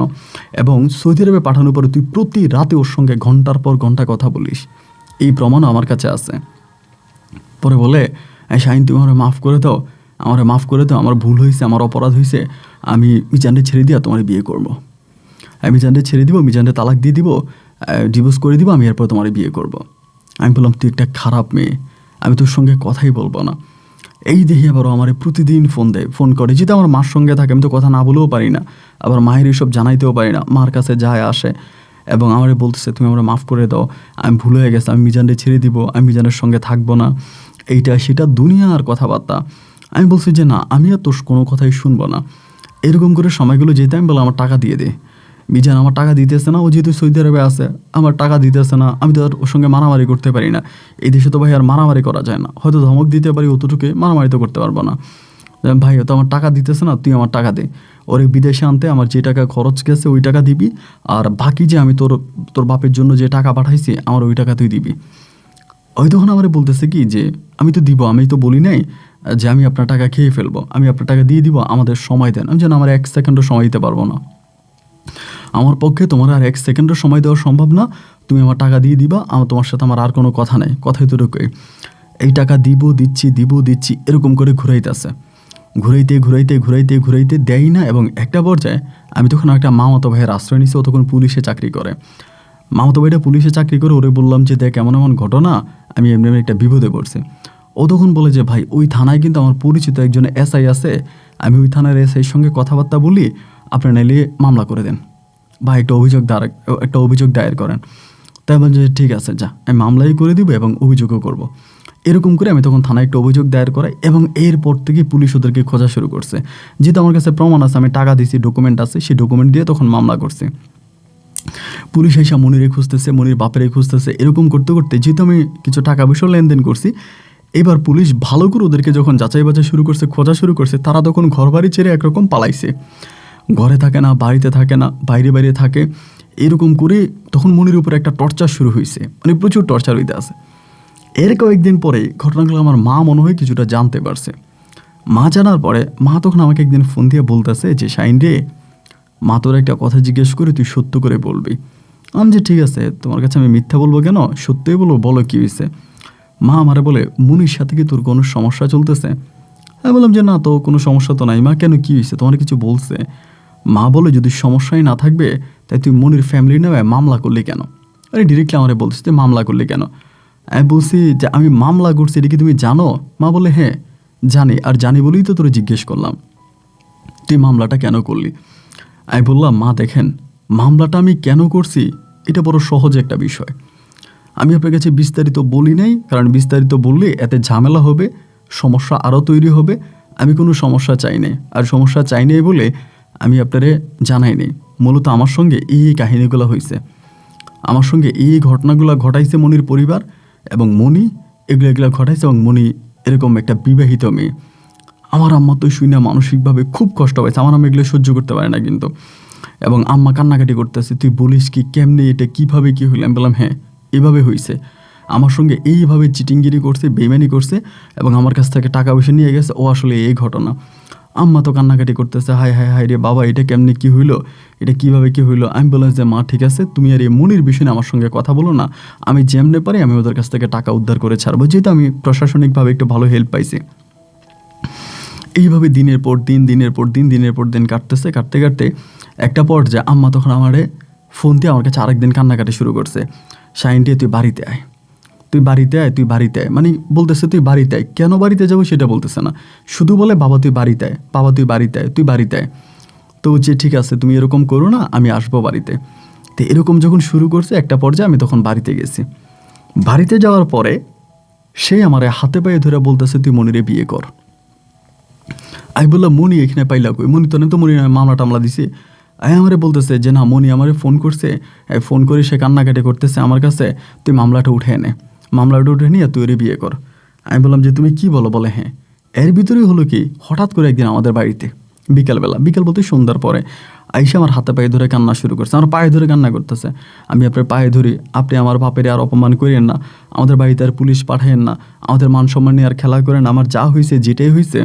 এবং সৌদি আরবে পাঠানোর পরে তুই প্রতি রাতে ওর সঙ্গে ঘন্টার পর ঘন্টা কথা বলিস, এই প্রমাণও আমার কাছে আছে। পরে বলে, শাহিন তুমি আমারে মাফ করে দাও, আমার ভুল হয়েছে, আমার অপরাধ হয়েছে, আমি মিজানরে ছেড়ে দিয়া তোমার বিয়ে করবো, আমি মিজানরে ছেড়ে দিব, মিজানরে তালাক দিয়ে দিব, ডিভোর্স করে দিব, আমি এরপর তোমার বিয়ে করব। আমি বললাম, তুই একটা খারাপ মেয়ে, আমি তোর সঙ্গে কথাই বলবো না। এই দেখি আবারও আমার প্রতিদিন ফোন করে, যেহেতু আমার মার সঙ্গে থাকে, আমি তো কথা না বলেও পারি না, আবার মায়ের এইসব জানাইতেও পারি না, মার কাছে যায় আসে, এবং আমারে বলতেছে তুমি আমরা মাফ করে দাও, আমি ভুল হয়ে গেছে, আমি মিজানরে ছেড়ে দিব, আমি মিজানের সঙ্গে থাকবো না, এইটা সেটা দুনিয়ার কথাবার্তা। আমি বলছি যে না, আমি আর তোর কোনো কথাই শুনবো না। এরকম করে সময়গুলো যেতে আমি বললাম, আমার টাকা দিয়ে দে। মিজান আমার টাকা দিতেছে না, ও যেহেতু সৌদি আরবে আছে, আমার টাকা দিতেছে না, আমি তো আর ওর সঙ্গে মারামারি করতে পারি না, এই দেশে তো ভাই আর মারামারি করা যায় না, হয়তো ধমক দিতে পারি অতটুকু, মারামারি তো করতে পারবো না। ভাই তো আমার টাকা দিতেছে না, তুই আমার টাকা দে, ওরে বিদেশে আনতে আমার যে টাকা খরচ গেছে ওই টাকা দিবি, আর বাকি যে আমি তোর বাপের জন্য যে টাকা পাঠাইছি আমার ওই টাকা তুই দিবি। ওই তখন আমার বলতেছে কি যে আমি তো দিব, আমি তো বলি নাই যে আমি আপনার টাকা খেয়ে ফেলবো, আমি আপনার টাকা দিয়ে দিব, আমাদের সময় দেন। আমি যেন আমার 1 সেকেন্ডও সময় দিতে পারবো না, আমার পক্ষে তোমার আর 1 সেকেন্ডও সময় দেওয়া সম্ভব না, তুমি আমার টাকা দিয়ে দিবা, তোমার সাথে আমার আর কোনো কথা নেই, কথাই তো ঢুকে এই টাকা দিচ্ছি এরকম করে ঘুরাইতে দেয় না। এবং একটা পর্যায়ে আমি তখন একটা মামাতো ভাইয়ের আশ্রয় নিছি, ও তখন পুলিশে চাকরি করে, মামাতো ভাইটা পুলিশে চাকরি করে, ওরে বললাম যে দেখ এমন এমন ঘটনা, আমি এমনি একটা বিপদে পড়ছি। ও তখন বলে যে ভাই ওই থানায় কিন্তু আমার পরিচিত একজন এসআই আছে, আমি ওই থানার এসআইয়ের সঙ্গে কথাবার্তা বলি, আপনার নাইলে মামলা করে দেন বা একটা অভিযোগ দায়ের করেন। তাই বলছে ঠিক আছে যা, আমি মামলাই করে দিব এবং অভিযোগও করব। এরকম করে আমি তখন থানায় একটা অভিযোগ দায়ের করাই, এবং এরপর থেকে পুলিশ ওদেরকে খোঁজা শুরু করছে। যেহেতু আমার কাছে প্রমাণ আছে, আমি টাকা দিয়েছি, ডকুমেন্ট আছে, সেই ডকুমেন্ট দিয়ে তখন মামলা করছে। পুলিশ এসে মনিরে খুঁজতেছে, মনির বাপেরে খুঁজতেছে, এরকম করতে করতে যেহেতু আমি কিছু টাকা পয়সা লেনদেন করছি, এবার পুলিশ ভালো করে ওদেরকে যখন যাচাই বাছাই শুরু করছে, খোঁজা শুরু করছে, তারা তখন ঘর বাড়ি ছেড়ে একরকম পালাইছে, ঘরে থাকে না, বাড়িতে থাকে না, বাইরে থাকে, এরকম করে তখন মনির উপর একটা টর্চার শুরু হয়েছে, মানে প্রচুর টর্চার হইতে আছে। এর কয়েকদিন পরে ঘটনাগুলো আমার মা মনে হয় কিছুটা জানতে পারছে। মা জানার পরে মা তখন আমাকে একদিন ফোন দিয়ে বলতেছে যে শাহিন রে, মা তোর একটা কথা জিজ্ঞেস করে তুই সত্য করে বলবি। আমি যে ঠিক আছে, তোমার কাছে আমি মিথ্যা বলবো কেন, সত্যই বলবো, বলো কী হয়েছে। মা আমারে বলে, মুনির সাথে কি তোর কোনো সমস্যা চলতেছে? আমি বললাম যে না তো, কোনো সমস্যা তো নাই মা, কেন কী হয়েছে, তোমার কিছু বলছে? মা বলে যদি সমস্যাই না থাকবে তাই তুই মনির ফ্যামিলি নেওয়ায় মামলা করলি কেন? আরে ডিরেক্টলি আমারে বলছিস তুই মামলা করলি কেন? আমি বলছি যে আমি মামলা করছি, এটা কি তুমি জানো? মা বলে হ্যাঁ জানি, আর জানি বলেই তো তোরে জিজ্ঞেস করলাম তুই মামলাটা কেন করলি। আমি বললাম মা দেখেন, মামলাটা আমি কেন করছি এটা বড় সহজ একটা বিষয়, আমি আপনার কাছে বিস্তারিত বলি নাই, কারণ বিস্তারিত বললে এতে ঝামেলা হবে, সমস্যা আরও তৈরি হবে, আমি কোনো সমস্যা চাই নাই, আর সমস্যা চাই নাই বলে আমি আপনারে জানাই নেই। মূলত আমার সঙ্গে এই কাহিনীগুলো হয়েছে, আমার সঙ্গে এই ঘটনাগুলো ঘটাইছে মনির পরিবার, এবং মনি এগুলো ঘটাইছে, এবং মনি এরকম একটা বিবাহিত মেয়ে। আমার আম্মা তো শুনে মানসিকভাবে খুব কষ্ট পাইছে, আমার আম্মা এগুলো সহ্য করতে পারে না কিন্তু, এবং আম্মা কান্নাকাটি করতেছে, তুই বলিস কি, কেমনি, এটা কীভাবে কী হইল? আমি বললাম হ্যাঁ এভাবে হয়েছে, আমার সঙ্গে এইভাবে চিটিংগিরি করছে, বেইমানি করছে, এবং আমার কাছ থেকে টাকা পয়সা নিয়ে গেছে, ও আসলে এই ঘটনা। আম্মা তো কান্নাকাটি করতেছে, হায় হায় হায় রে বাবা, এটা কেমনি কি হইলো, এটা কিভাবে কি হইলো। আমি বললাম যে মা ঠিক আছে, তুমি আর এই মনির বিষয়ে আমার সঙ্গে কথা বলো না, আমি যেমনে পারি আমি ওদের কাছ থেকে টাকা উদ্ধার করে ছাড়বো, যেহেতু আমি প্রশাসনিকভাবে একটু ভালো হেল্প পাইছি। এইভাবে দিনের পর দিন কাটতেছে, কাটতে কাটতে একটা পর্যায়ে আম্মা তখন আমারে ফোন দিয়ে আমার কাছে আরেকদিন কান্নাকাটি শুরু করছে, শাহিনটি তুই বাড়িতে আয়, তুই বাড়িতে আয়, তুই বাড়িতে আয়, মানে বলতেছে তুই বাড়িতে আয়। কেন বাড়িতে যাবো সেটা বলতেছে না, শুধু বলে বাবা তুই বাড়িতে আয়, বাবা তুই বাড়িতে আয়, তুই বাড়িতে আয়। তো যে ঠিক আছে তুমি এরকম করো না, আমি আসবো বাড়িতে। তো এরকম যখন শুরু করছে একটা পর্যায়ে আমি তখন বাড়িতে গেছি। বাড়িতে যাওয়ার পরে সে আমার হাতে পায়ে ধরে বলতেছে তুই মনিরে বিয়ে কর। আমি বললাম মনি এখানে পাইলা কই, মনি তো মনি মামলা টামলা দিছে। আমারে বলতেছে যে না, মনি আমারে ফোন করছে, ফোন করে সে কান্নাকাটি করতেছে আমার কাছে, তুই মামলাটা উঠে নে, মামলাটা উঠে নিয়ে তুই ওরে বিয়ে কর। আমি বললাম যে তুমি কি বলো, বলে হ্যাঁ। এর ভিতরেই হলো কি, হঠাৎ করে একদিন আমাদের বাড়িতে বিকাল বলতে সন্ধ্যার পরে আইসা আমার হাতে পায়ে ধরে কান্না শুরু করছে, আমার পায়ে ধরে কান্না করতেছে। আমি আপনার পায়ে ধরি, আপনি আমার বাপের আর অপমান করেন না, আমাদের বাড়িতে আর পুলিশ পাঠাইয়েন না, আমাদের মান সম্মান নিয়ে আর খেলা করেন, আমার যা হয়েছে যেটাই হয়েছে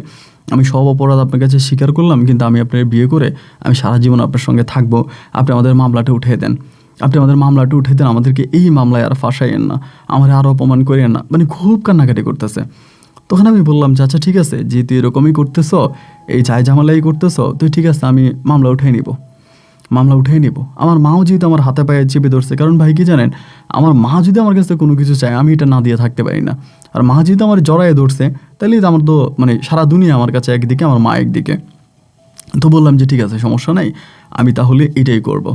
আমি সব অপরাধ আপনার কাছে স্বীকার করলাম, কিন্তু আমি আপনার বিয়ে করে আমি সারা জীবন আপনার সঙ্গে থাকবো, আপনি আমাদের মামলাটা উঠিয়ে দেন, আমাদেরকে এই মামলায় আর ফাঁসাইয়েন না, আমার আর অপমান করেন না, মানে খুব কান্নাকাটি করতেছে। তখন আমি বললাম যে আচ্ছা ঠিক আছে, যেহেতু এরকমই করতেছ, এই চাই ঝামেলাই করতেছ, তুই ঠিক আছে আমি মামলা উঠিয়ে নিব। আমার মাও যেহেতু আমার হাতে পায়ে চেপে ধরছে, কারণ ভাই কি জানেন, আমার মা যদি আমার কাছে কোনো কিছু চায় আমি এটা না দিয়ে থাকতে পারি না, আর মা যেহেতু আমার জড়ায়ে ধরছে তাহলে আমার তো মানে সারা দুনিয়া আমার কাছে একদিকে, আমার মা একদিকে। তো বললাম যে ঠিক আছে সমস্যা নাই, আমি তাহলে এটাই করব,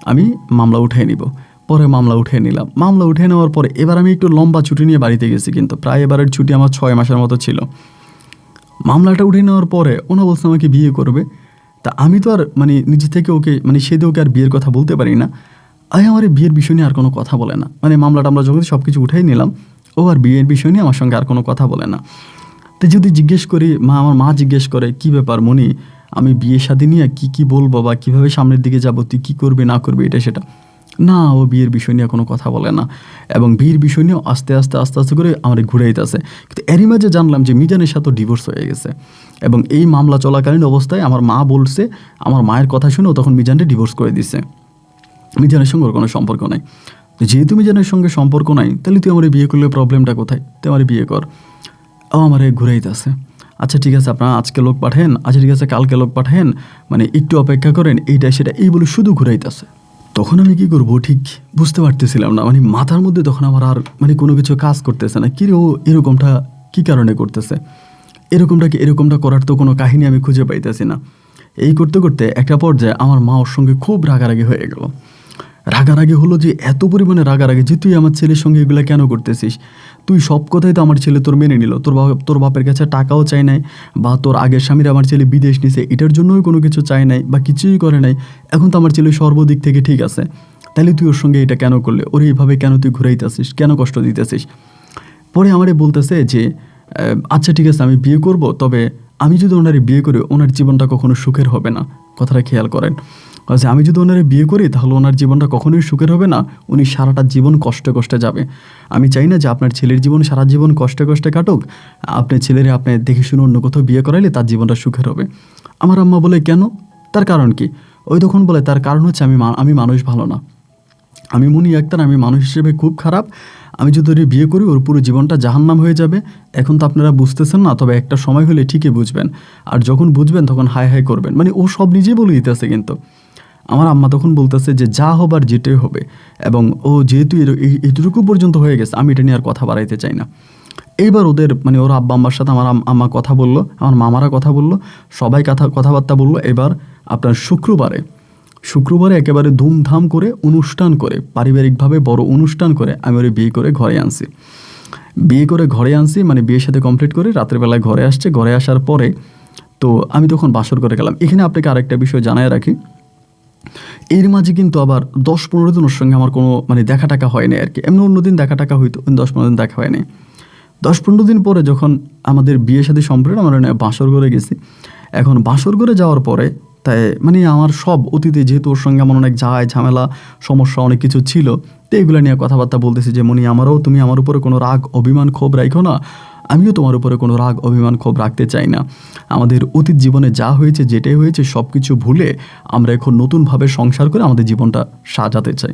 আমি মামলা উঠিয়ে নিব। পরে মামলা উঠিয়ে নিলাম। মামলা উঠিয়ে নেওয়ার পরে এবার আমি একটু লম্বা ছুটি নিয়ে বাড়িতে গেছি, কিন্তু প্রায় এবারের ছুটি আমার 6 মাসের মতো ছিল। মামলাটা উঠিয়ে নেওয়ার পরে ওনা বলছে আমাকে বিয়ে করবে। তা আমি তো আর মানে নিজে থেকে ওকে মানে সে ওকে আর বিয়ের কথা বলতে পারি না। আমার এই বিয়ের বিষয় নিয়ে আর কোনো কথা বলে না, মানে মামলাটা আমরা যখন সব কিছু উঠাই নিলাম, ও আর বিয়ের বিষয় নিয়ে আমার সঙ্গে আর কোনো কথা বলে না। তো যদি জিজ্ঞেস করি, আমার মা জিজ্ঞেস করে কী ব্যাপার মনি, আমি বিয়ে শাদী নিয়ে কী বলবো বা কীভাবে সামনের দিকে যাবো, তুই কী করবি না করবি এটা সেটা, না ও বিয়ের বিষয় নিয়ে কোনো কথা বলে না, এবং বিয়ের বিষয় নিয়েও আস্তে আস্তে করে আমার ঘুরাইতেছে। কিন্তু এরই মাঝে জানলাম যে মিজানের সাথে ডিভোর্স হয়ে গেছে, এবং এই মামলা চলাকালীন অবস্থায় আমার মা বলছে, আমার মায়ের কথা শুনেও তখন মিজানকে ডিভোর্স করে দিছে, মিজানের সঙ্গে ওর কোনো সম্পর্ক নাই। যেহেতু মিজানের সঙ্গে সম্পর্ক নাই, তাহলে তুই আমার বিয়ে করলে প্রবলেমটা কোথায়, তুই আমার বিয়ে কর। ও আমার ঘুরাইতেছে, আচ্ছা ঠিক আছে আপনারা আজকে লোক পাঠেন, আচ্ছা ঠিক আছে কালকে লোক পাঠেন, মানে একটু অপেক্ষা করেন, এইটা সেটা এই বলে শুধু ঘুরাইতেছে। তখন আমি কি করবো ঠিক বুঝতে পারতেছিলাম না, মানে মাথার মধ্যে তখন আমার আর মানে কোনো কিছু কাজ করতেছে না, কি রে ও এরকমটা কী কারণে করতেছে, এরকমটা করার তো কোনো কাহিনী আমি খুঁজে পাইতেছি না। এই করতে করতে একটা পর্যায়ে আমার মা ওর সঙ্গে খুব রাগারাগি হয়ে গেল। রাগারাগি হলো যে এত পরিমাণে রাগারাগি যে তুই আমার ছেলের সঙ্গে এগুলো কেন করতেছিস, তুই সব কথাই তো আমার ছেলে তোর মেনে নিল, তোর বাপের কাছে টাকাও চাই নাই, বা তোর আগের স্বামীর আমার ছেলে বিদেশ নিছে এটার জন্যই কোনো কিছু চাই নাই বা কিছুই করে নাই, এখন তো আমার ছেলে সর্বদিক থেকে ঠিক আছে, তাহলে তুই ওর সঙ্গে এটা কেন করলে, ওর এইভাবে কেন তুই ঘুরাইতেছিস, কেন কষ্ট দিতেছিস। পরে আমারে বলতেছে যে আচ্ছা ঠিক আছে আমি বিয়ে করব, তবে আমি যদি ওনারে বিয়ে করি ওনার জীবনটা কখনো সুখের হবে না, কথাটা খেয়াল করেন, যে আমি যদি ওনারে বিয়ে করি তাহলে ওনার জীবনটা কখনোই সুখের হবে না, উনি সারাটা জীবন কষ্টে কষ্টে যাবে। আমি চাই না যে আপনার ছেলের জীবন সারা জীবন কষ্টে কষ্টে কাটুক, আপনার ছেলেরে আপনি দেখে শুনে অন্য কোথাও বিয়ে করাইলে তার জীবনটা সুখের হবে। আমার আম্মা বলে কেন, তার কারণ কি, ওই তখন বলে তার কারণ হচ্ছে আমি মানুষ ভালো না, আমি মনি আক্তার, আমি মানুষ হিসেবে খুব খারাপ, আমি যদি ওর বিয়ে করি ওর পুরো জীবনটা জাহান্নাম হয়ে যাবে। এখন তো আপনারা বুঝতেছেন না, তবে একটা সময় হলে ঠিকই বুঝবেন, আর যখন বুঝবেন তখন হায় হায় করবেন, মানে ও সব নিজেই বলে দিতেছে। কিন্তু আমার আম্মা তখন বলতেছে যে যা হবার যেটাই হবে, এবং ও যেহেতু এইটুকু পর্যন্ত হয়ে গেছে আমি এটা নিয়ে আর কথা বাড়াইতে চাই না। এইবার ওদের মানে ওর আব্বা আম্মার সাথে আমার আম্মা কথা বললো, আমার মামারা কথা বললো, সবাই কথাবার্তা বললো। এবার আপনার শুক্রবারে একেবারে ধুমধাম করে অনুষ্ঠান করে, পারিবারিকভাবে বড় অনুষ্ঠান করে আমি ওর বিয়ে করে ঘরে আনছি, মানে বিয়ের সাথে কমপ্লিট করে রাত্রেবেলায় ঘরে আসার পরে তো আমি তখন বাসর করে গেলাম। এখানে আপনাকে আরেকটা বিষয় জানায় রাখি, এর মাঝে কিন্তু আবার 10-15 দিন ওর সঙ্গে আমার কোনো মানে দেখা টাকা হয়নি আর কি, এমনি অন্যদিন দেখা টাকা হইতো, 10-15 দিন দেখা হয়নি। 10-15 দিন পরে যখন আমাদের বিয়ে সাথে সম্পর্ক, আমরা বাসর ঘরে গেছি। এখন বাসর ঘরে যাওয়ার পরে তাই মানে আমার সব অতীতে যেহেতু ওর সঙ্গে আমার অনেক ঝামেলা সমস্যা অনেক কিছু ছিল, তো এগুলো নিয়ে কথাবার্তা বলতেছি যে মনি তুমি আমার উপরে কোনো রাগ অভিমান ক্ষোভ রাখো না, আমিও তোমার উপরে কোনো রাগ অভিমান ক্ষোভ রাখতে চাই না। আমাদের অতীত জীবনে যা হয়েছে যেটাই হয়েছে সব কিছু ভুলে আমরা এখন নতুনভাবে সংসার করে আমাদের জীবনটা সাজাতে চাই।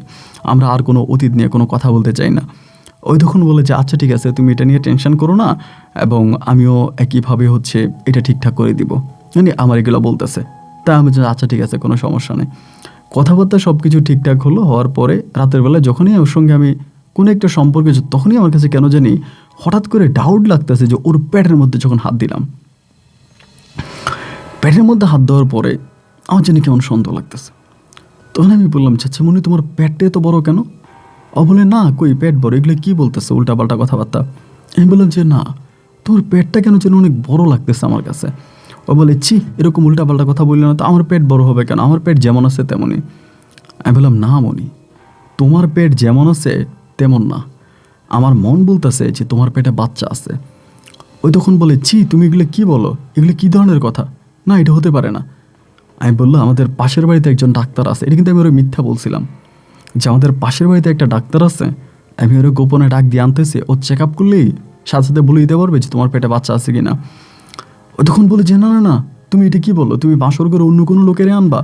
আমরা আর কোনো অতীত নিয়ে কোনো কথা বলতে চাই না। ওই তখন বলে যে আচ্ছা ঠিক আছে, তুমি এটা নিয়ে টেনশন করো না, এবং আমিও একইভাবে হচ্ছে এটা ঠিকঠাক করে দিব, মানে আমার এগুলো বলতেছে। তাই আমি আচ্ছা ঠিক আছে, কোনো সমস্যা নেই। কথাবার্তা সব কিছু ঠিকঠাক হলো। হওয়ার পরে রাতের বেলা যখনই ওর সঙ্গে আমি কোনো একটা সম্পর্কে, তখনই আমার কাছে কেন জানি হঠাৎ করে ডাউট লাগতেছে যে ওর পেটের মধ্যে যখন হাত দিলাম, পেটের মধ্যে হাত দেওয়ার পরে আমার জানি কেমন সন্দেহ লাগতেছে। তখন আমি বললাম, আচ্ছা মনি তোমার পেটটা এত বড় কেন? ও বলে না, কই পেট বড়, এগুলো কী বলতেছে উল্টাপাল্টা কথাবার্তা। আমি বললাম যে না, তোর পেটটা কেন যেন অনেক বড় লাগতেছে আমার কাছে। ও বলে ছি, এরকম উল্টাপাল্টা কথা বললে না তো, আমার পেট বড় হবে কেন? আমার পেট যেমন আছে তেমনই। আমি বললাম না মনি, তোমার পেট যেমন আছে তেমন না, আমার মন বলতেছে যে তোমার পেটে বাচ্চা আছে। ওই তখন বলে ছি, তুমি এগুলো কী বলো, এগুলো কী ধরনের কথা? না, এটা হতে পারে না। আমি বললাম আমাদের পাশের বাড়িতে একজন ডাক্তার আছে। এটা কিন্তু আমি ওরা মিথ্যা বলছিলাম যে আমাদের পাশের বাড়িতে একটা ডাক্তার আছে, আমি ওরা গোপনে ডাক দিয়ে আনতেছি, ও চেক আপ করলেই সাথে সাথে বলে দিতে পারবে যে তোমার পেটে বাচ্চা আছে কি না। ও তখন বলে যে না না না, তুমি এটা কী বলো, তুমি বাসর করে অন্য কোনো লোকেরে আনবা?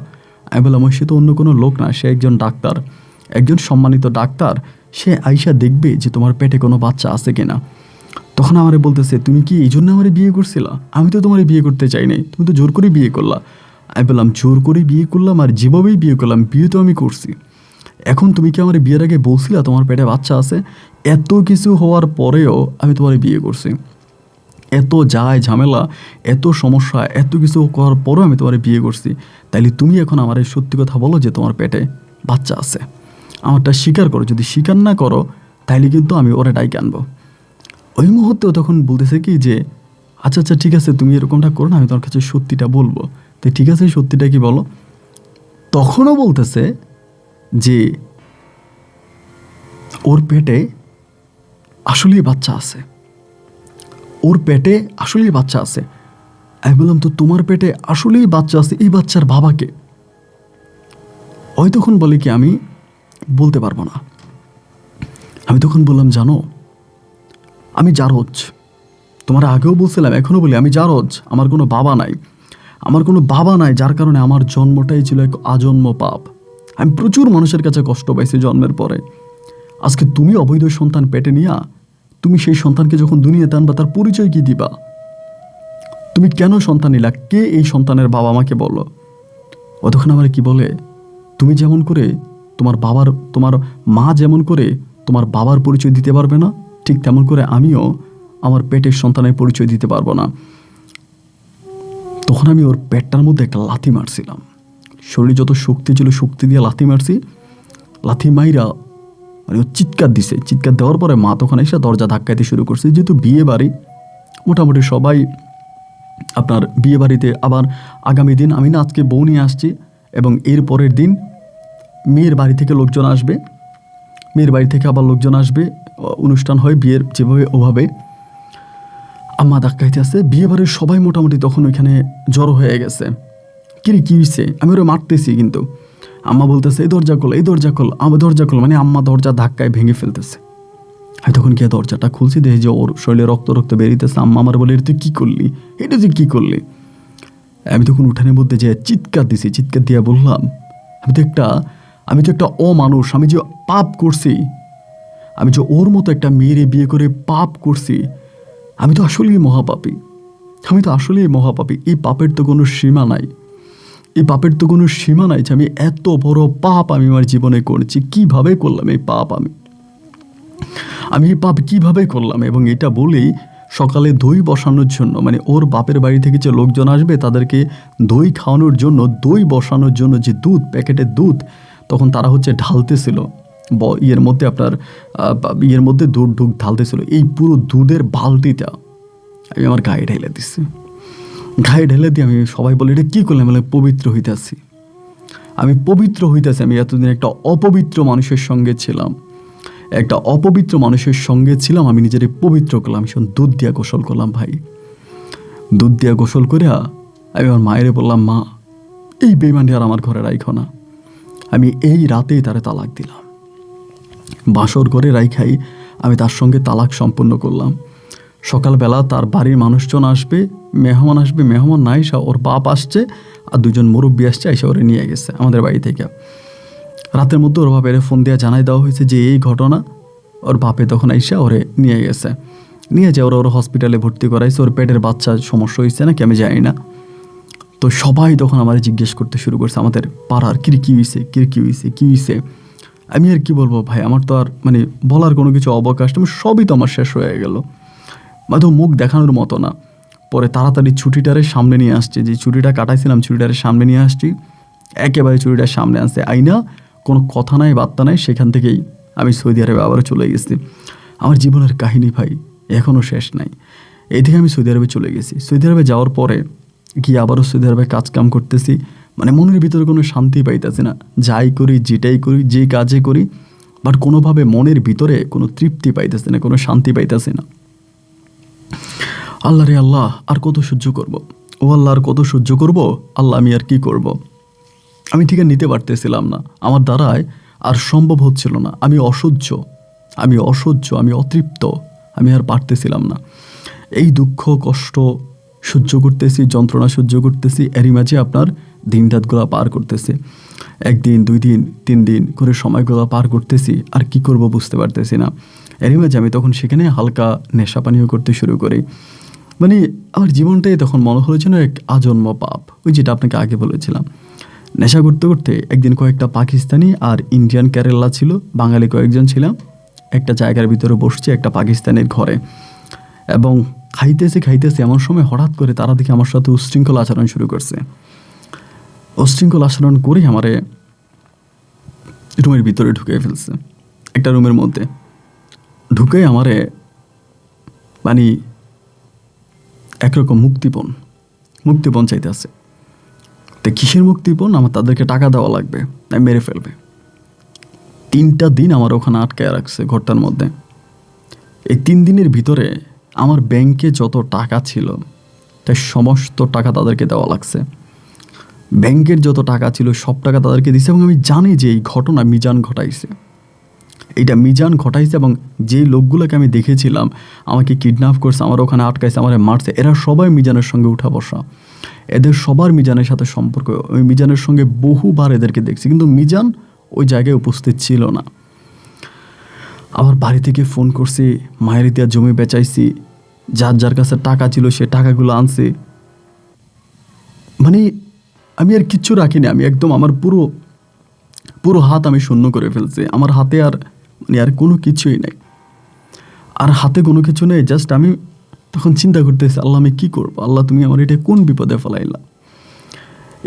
আমি বললাম ওই সে তো অন্য কোনো লোক না, সে একজন ডাক্তার, একজন সম্মানিত ডাক্তার, সে আইসা দেখবে যে তোমার পেটে কোনো বাচ্চা আছে কিনা। তখন আমারে বলতেছে তুমি কি এই জন্য আমারে বিয়ে করছিলা? আমি তো তোমারে বিয়ে করতে চাই নাই, তুমি তো জোর করে বিয়ে করলা। আমি বললাম জোর করে বিয়ে করলাম আর যেভাবেই বিয়ে করলাম, বিয়ে তো আমি করছি। এখন তুমি কি আমার বিয়ের আগে বলছিলা তোমার পেটে বাচ্চা আছে? এত কিছু হওয়ার পরেও আমি তোমার বিয়ে করছি, এত যায় ঝামেলা, এত সমস্যা, এত কিছু করার পরেও আমি তোমার বিয়ে করছি। তাইলে তুমি এখন আমার এই সত্যি কথা বলো যে তোমার পেটে বাচ্চা আছে, আমারটা স্বীকার করো। যদি স্বীকার না করো তাইলে কিন্তু আমি ওরা ডাইকে আনবো। ওই মুহূর্তেও তখন বলতেছে কি যে আচ্ছা আচ্ছা ঠিক আছে, তুমি এরকমটা করো না, আমি তোমার কাছে সত্যিটা বলবো। তো ঠিক আছে, সত্যিটা কি বলো। তখনও বলতেছে যে ওর পেটে আসলেই বাচ্চা আছে, ওর পেটে আসলেই বাচ্চা আছে। আমি বললাম তো তোমার পেটে আসলেই বাচ্চা আছে, এই বাচ্চার বাবাকে? ওই তখন বলে কি আমি বলতে পারবো না। আমি তখন বললাম জানো, আমি জারজ, তোমার আগেও বলছিলাম এখনও বলি আমি জারজ, আমার কোনো বাবা নাই, আমার কোনো বাবা নাই, যার কারণে আমার জন্মটাই ছিল এক আজন্ম পাপ। আমি প্রচুর মানুষের কাছে কষ্ট পাইছি জন্মের পরে। আজকে তুমি অবৈধ সন্তান পেটে নিয়া তুমি সেই সন্তানকে যখন দুনিয়াতে আনবা, তার পরিচয় কি দিবা? তুমি কেন সন্তান নিলা? কে এই সন্তানের বাবা আমাকে বলো। ও তখন আমার কি বলে, তুমি যেমন করে তোমার মা যেমন করে তোমার বাবার পরিচয় দিতে পারবে না, ঠিক তেমন করে আমিও আমার পেটের সন্তানের পরিচয় দিতে পারবো না। তখন আমি ওর পেটটার মধ্যে একটা লাথি মারছিলাম, শরীরে যত শক্তি ছিল শক্তি দিয়ে লাথি মারছি। লাথি মাইরা মানে ও চিৎকার দিছে, চিৎকার দেওয়ার পরে মা তখন এসে দরজা ধাক্কাইতে শুরু করছে। যেহেতু বিয়ে বাড়ি, মোটামুটি সবাই আপনার বিয়ে বাড়িতে, আবার আগামী দিন আমি না আজকে বউ নিয়ে আসছি, এবং এর পরের দিন মেয়ের বাড়ি থেকে লোকজন আসবে, মেয়ের বাড়ি থেকে আবার লোকজন আসবে, অনুষ্ঠান হয় বিয়ের যেভাবে ওভাবে। আম্মা ধাক্কাইতে আছে, বিয়ে বাড়ির সবাই মোটামুটি তখন ওইখানে জড়ো হয়ে গেছে। কিরে কী হয়েছে? আমি ওরা মারতেছি, কিন্তু আম্মা বলতেছে এই দরজা খোল, এই দরজা খোল, আমার দরজা খোল, মানে আম্মা দরজা ধাক্কায় ভেঙে ফেলতেছে। আমি তখন গিয়ে দরজাটা খুলছি, দেখি যে ওর শরীরে রক্ত রক্ত বেরিয়েতেছে। আম্মা আমার বলে এটা তুই কী করলি, এটা তুই কী করলি? আমি তখন উঠানের মধ্যে যে চিৎকার দিছি, চিৎকার দিয়ে বললাম আমি তো একটা অমানুষ, আমি যে পাপ করছি, আমি যে ওর মতো একটা মেয়েরে বিয়ে করে পাপ করছি, আমি তো আসলেই মহাপাপী, আমি তো আসলেই মহাপাপী। এই পাপের তো কোনো সীমা নাই, এই পাপের তো কোনো সীমা নাই যে আমি এত বড় পাপ আমি আমার জীবনে করেছি। কিভাবে করলাম এই পাপ? আমি এই পাপ কিভাবে করলাম? এবং এটা বলেই সকালে দই বসানোর জন্য, মানে ওর বাপের বাড়ি থেকে যে লোকজন আসবে তাদেরকে দই খাওয়ানোর জন্য, দই বসানোর জন্য যে দুধ, প্যাকেটের দুধ, তখন তারা হচ্ছে ঢালতেছিল ইয়ের মধ্যে, আপনার ইয়ের মধ্যে দুধ ঢালতেছিল। এই পুরো দুধের বালতিটা আমি আমার গায়ে ঢেলে দিচ্ছি। গায়ে ঢেলে দিয়ে আমি, সবাই বলে এটা কী করলাম? বলে পবিত্র হইতেছি, আমি পবিত্র হইতেছি। আমি এতদিন একটা অপবিত্র মানুষের সঙ্গে ছিলাম, একটা অপবিত্র মানুষের সঙ্গে ছিলাম, আমি নিজের পবিত্র করলাম। ভীষণ দুধ দিয়া গোসল করলাম ভাই। দুধ দিয়া গোসল করে আমি আমার মায়ের বললাম, মা এই বেইমানটি আর আমার ঘরে রাইখো না। আমি এই রাতেই তারে তালাক দিলাম, বাসর করে রাইখাই আমি তার সঙ্গে তালাক সম্পন্ন করলাম। সকালবেলা তার বাড়ির মানুষজন আসবে, মেহমান না এসে ওর বাপ আসছে আর দুজন মুরব্বী আসছে, এসে ওরে নিয়ে গেছে আমাদের বাড়ি থেকে। রাতের মধ্যে ওর বাপের ফোন দিয়ে জানাই দেওয়া হয়েছে যে এই ঘটনা। ওর বাপে তখন এসে ওরে নিয়ে গেছে, নিয়ে যে ওর হসপিটালে ভর্তি করাইছে। ওর পেটের বাচ্চার সমস্যা হয়েছে নাকি আমি জানি না। তো সবাই তখন আমার জিজ্ঞেস করতে শুরু করছে আমাদের পাড়ার, কী হয়েছে। আমি আর কি বলবো ভাই, আমার তো আর মানে বলার কোনো কিছু অবকাশ নেই, সবই তো আমার শেষ হয়ে গেল, তো মুখ দেখানোর মতো না। পরে তাড়াতাড়ি ছুটিটারে সামনে নিয়ে আসছি, যে ছুটিটা কাটাইছিলাম ছুটিটারে সামনে নিয়ে আসছি, একেবারে ছুটিটার সামনে আসছে আইনা, কোনো কথা নাই বার্তা নাই। সেখান থেকেই আমি সৌদি আরবে আবারও চলে গেছি। আমার জীবনের কাহিনী ভাই এখনও শেষ নাই। এই থেকে আমি সৌদি আরবে চলে গেছি। সৌদি আরবে যাওয়ার পরে গিয়ে আবারও সৌদি আরবে কাম করতেছি, মানে মনের ভিতরে কোনো শান্তি পাইতেছি না। যাই করি, যেটাই করি, যে কাজে করি, বাট কোনোভাবে মনের ভিতরে কোনো তৃপ্তি পাইতেছি না, কোনো শান্তি পাইতেছি না। আল্লাহ রে আল্লাহ, আর কত সহ্য করব? ও আল্লাহ, আর কত সহ্য করব? আল্লাহ, আমি আর কি করব? আমি ঠিক নিতে পারতেছিলাম না, আমার দ্বারায় আর সম্ভব হচ্ছিল না। আমি অসহ্য, আমি অতৃপ্ত, আমি আর পারতেছিলাম না। এই দুঃখ কষ্ট সহ্য করতেছি, যন্ত্রণা সহ্য করতেছি, এরই মাঝে আপনার দিন রাতগুলো পার করতেছি। 1 দিন 2 দিন 3 দিন করে সময়গুলো পার করতেছি, আর কি করব বুঝতে পারতেছি না। এরই মাঝে আমি তখন সেখানে হালকা নেশা পানীয় করতে শুরু করি। মানে আমার জীবনটাই তখন মনে হলো যেন এক আজন্ম পাপ, ওই যেটা আপনাকে আগে বলেছিলাম। নেশা করতে করতে একদিন কয়েকটা পাকিস্তানি আর ইন্ডিয়ান কেরালা ছিল, বাঙালি কয়েকজন ছিলাম, একটা জায়গার ভিতরে বসছি একটা পাকিস্তানের ঘরে, এবং খাইতেছি এমন সময় হঠাৎ করে তারা দেখে আমার সাথে উশৃঙ্খল আচরণ শুরু করছে। উশৃঙ্খল আচরণ করেই আমারে রুমের ভিতরে ঢুকে ফেলছে। একটা রুমের মধ্যে ঢুকে আমারে মানে একরকম মুক্তিপণ চাইতে আছে। তো কিসের মুক্তিপণ? আমার তাদেরকে টাকা দেওয়া লাগবে, তাই মেরে ফেলবে। 3টা দিন আমার ওখানে আটকায় রাখছে ঘরটার মধ্যে। এই 3 দিনের ভিতরে আমার ব্যাংকে যত টাকা ছিল তাই সমস্ত টাকা তাদেরকে দেওয়া লাগছে। ব্যাংকের যত টাকা ছিল সব টাকা তাদেরকে দিছে। এবং আমি জানি যে এই ঘটনা মিজান ঘটাইছে, এবং যেই লোকগুলোকে আমি দেখেছিলাম আমাকে কিডন্যাপ করছে, আমার ওখানে আটকাইছে, আমার মারছে, এরা সবাই মিজানের সঙ্গে উঠা বসা। এদের সবার মিজানের সাথে সম্পর্ক। ওই মিজানের সঙ্গে বহুবার এদেরকে দেখছি, কিন্তু মিজান ওই জায়গায় উপস্থিত ছিল না। আবার বাড়ি থেকে ফোন করছি, মায়ের ইতিহাস জমি বেচাইছি, যার কাছে টাকা ছিল সে টাকাগুলো আনছে। মানে আমি আর কিচ্ছু রাখিনি, আমি একদম আমার পুরো হাত আমি শূন্য করে ফেলছি। আমার হাতে আর কোনো কিছুই নেই, হাতে কোনো কিছু নেই। জাস্ট আমি তখন চিন্তা করতেছি, আল্লাহ আমি কী করবো? আল্লাহ তুমি আমার এটা কোন বিপদে ফেলাইলা?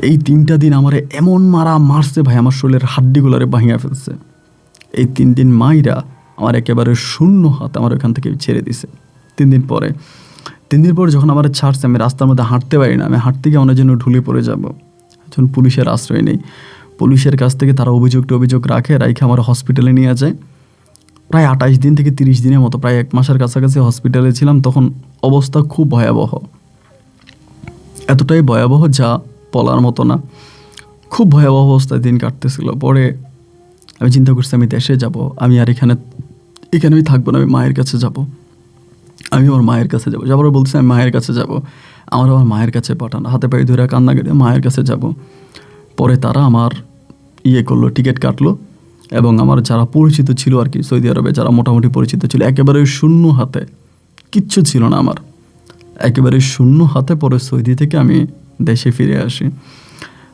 এই 3টা দিন আমারে এমন মারছে ভাই, আমার শরীরের হাড্ডিগুলারে ভাঙিয়া ফেলছে। এই 3 দিন মাইরা আমার একেবারে শূন্য হাত আমার ওখান থেকে ছেড়ে দিছে। 3 দিন পরে যখন আমার ছাড়ছে, আমি রাস্তার মধ্যে হাঁটতে পারি না। আমি হাঁটতে গিয়ে অনেক জন্য ঢুলে পড়ে যাব, যখন পুলিশের আশ্রয় নেই। পুলিশের কাছ থেকে তারা অভিযোগ রাখে আমার হসপিটালে নিয়ে যায়। প্রায় 28 দিন থেকে 30 দিনের মতো, প্রায় 1 মাসের কাছাকাছি হসপিটালে ছিলাম। তখন অবস্থা খুব ভয়াবহ, এতটাই ভয়াবহ যা বলার মতো না। খুব ভয়াবহ অবস্থায় দিন কাটতেছিল। পরে আমি চিন্তা করছি আমি দেশে যাব, আমি আর এখানে আমি থাকবো না, আমি মায়ের কাছে যাব। আমার যাবার বলছি আমি মায়ের কাছে যাব। আমার মায়ের কাছে পাঠানো, হাতে পায়ে ধরে কান্না কেটে মায়ের কাছে যাব। পরে তারা আমার করলো, টিকিট কাটলো, এবং আমার যারা পরিচিত ছিল আর কি সৌদি আরবে, যারা মোটামুটি পরিচিত ছিল, একেবারে শূন্য হাতে, কিচ্ছু ছিল না আমার, একেবারে শূন্য হাতে পরে সৌদি থেকে আমি দেশে ফিরে আসি।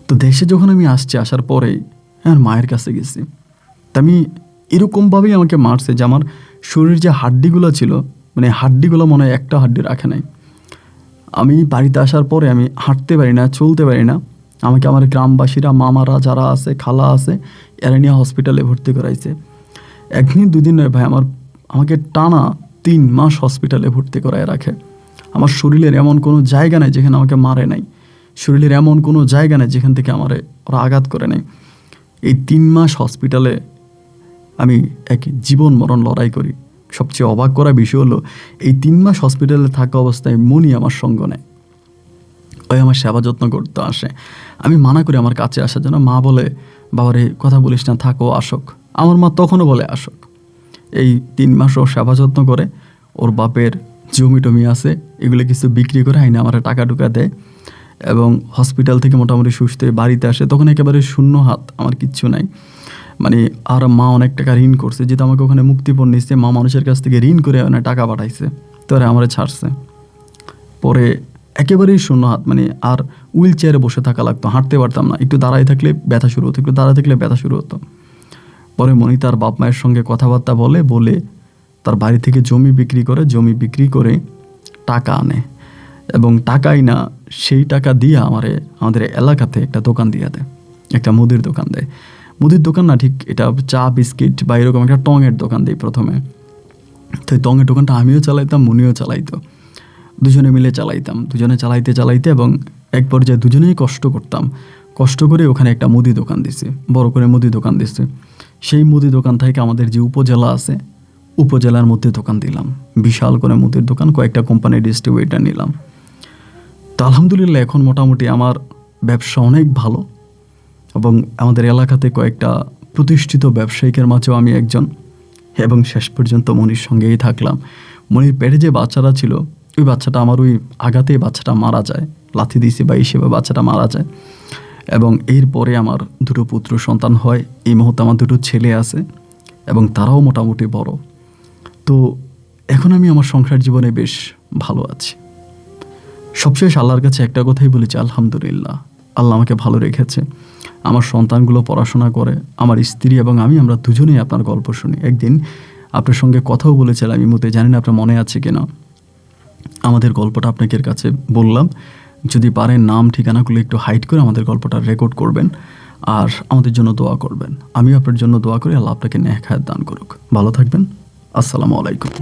তো দেশে যখন আমি আসার পরেই আমার মায়ের কাছে গেছি। তা আমি এরকমভাবেই আমাকে মারছে যে আমার শরীরের যে হাড্ডিগুলো ছিল, মানে হাড্ডিগুলো মনে হয় একটা হাড্ডি রাখে নাই। আমি বাড়িতে আসার পরে আমি হাঁটতে পারি না, চলতে পারি না। আমাকে আমার গ্রামবাসীরা, মামারা যারা আছে, খালা আছে, এরা নিয়ে হসপিটালে ভর্তি করাইছে। 1 দিন 2 দিন নয় ভাই, আমাকে টানা 3 মাস হসপিটালে ভর্তি করায় রাখে। আমার শরীরের এমন কোনো জায়গা নেই যেখানে আমাকে মারে নাই, শরীরের এমন কোনো জায়গা নেই যেখান থেকে ওরা আঘাত করে নাই। এই 3 মাস হসপিটালে আমি এক জীবন মরণ লড়াই করি। সবচেয়ে অবাক করা বিষয় হলো, এই 3 মাস হসপিটালে থাকা অবস্থায় মনি আমার সঙ্গ নেয়, ওই আমার সেবা যত্ন করতে আসে। আমি মানা করি আমার কাছে আসার জন্য। মা বলে, বাবারে কথা বলিস না, থাকো, আসুক। আমার মা তখনও বলে আসুক। এই 3 মাস ও সেবা যত্ন করে, ওর বাপের জমি টমি আছে, এগুলো কিছু বিক্রি করে আইনে আমার টাকা টুকা দেয় এবং হসপিটাল থেকে মোটামুটি সুস্থ হয়ে বাড়িতে আসে। তখন একেবারে শূন্য হাত, আমার কিচ্ছু নাই। মানে আর মা অনেক টাকা ঋণ করছে, যেহেতু আমাকে ওখানে মুক্তিপণ নিচ্ছে, মা মানুষের কাছ থেকে ঋণ করে অনেক টাকা পাঠাইছে, তো আমারে ছাড়ছে। পরে একেবারেই শূন্য হাত, মানে আর হুইল চেয়ারে বসে থাকা লাগতো, হাঁটতে পারতাম না, একটু দাঁড়ায় থাকলে ব্যথা শুরু হতো, একটু দাঁড়ায় থাকলে ব্যথা শুরু হতো। পরে মনি তার বাপ মায়ের সঙ্গে কথাবার্তা বলে তার বাড়ি থেকে জমি বিক্রি করে টাকা আনে এবং টাকাই না, সেই টাকা দিয়ে আমাদের এলাকাতে একটা দোকান দিয়ে দেয়, একটা মুদির দোকান দেয়। মুদির দোকান না ঠিক, এটা চা বিস্কিট বা এরকম একটা টঙের দোকান দেয় প্রথমে। তো এই টঙের দোকানটা আমিও চালাইতাম, মনিও চালাইতো, দুজনে মিলে চালাইতাম। দুজনে চালাইতে এবং এক পর্যায়ে দুজনেই কষ্ট করে ওখানে একটা মুদি দোকান দিছি, বড় করে মুদি দোকান দিছি। সেই মুদি দোকান থেকে আমাদের যে উপজেলা আছে, উপজেলার মধ্যে দোকান দিলাম, বিশাল করে মুদির দোকান, কয়েকটা কোম্পানির ডিস্ট্রিবিউটার নিলাম। তো আলহামদুলিল্লাহ এখন মোটামুটি আমার ব্যবসা অনেক ভালো এবং আমাদের এলাকাতে কয়েকটা প্রতিষ্ঠিত ব্যবসায়িকের মাঝেও আমি একজন। এবং শেষ পর্যন্ত মনির সঙ্গেই থাকলাম। মনির পেটে যে বাচ্চাটা ছিল, ওই বাচ্চাটা আমার ওই আঘাতেই বাচ্চাটা মারা যায়, লাথি দিয়েছি বা হিসেবে বাচ্চাটা মারা যায়। এবং এরপরে আমার দুটো পুত্র সন্তান হয়। এই মুহূর্তে আমার দুটো ছেলে আছে এবং তারাও মোটামুটি বড়। তো এখন আমি আমার সংসার জীবনে বেশ ভালো আছি। সবশেষ আল্লাহর কাছে একটা কথাই বলেছি, আলহামদুলিল্লাহ, আল্লাহ আমাকে ভালো রেখেছে। আমার সন্তানগুলো পড়াশোনা করে, আমার স্ত্রী এবং আমরা দুজনেই আপনার গল্প শুনি। একদিন আপনার সঙ্গে কথাও বলেছিলাম, আমি মতে জানি না আপনার মনে আছে কিনা, আমাদের গল্পটা আপনাকে কাছে বললাম, যদি পারেন নাম ঠিকানাগুলো একটু হাইড করে আমাদের গল্পটা রেকর্ড করবেন আর আমাদের জন্য দোয়া করবেন। আমিও আপনার জন্য দোয়া করি, আল্লাহ আপনাকে নেক হায়াত দান করুক। ভালো থাকবেন। আসসালামু আলাইকুম।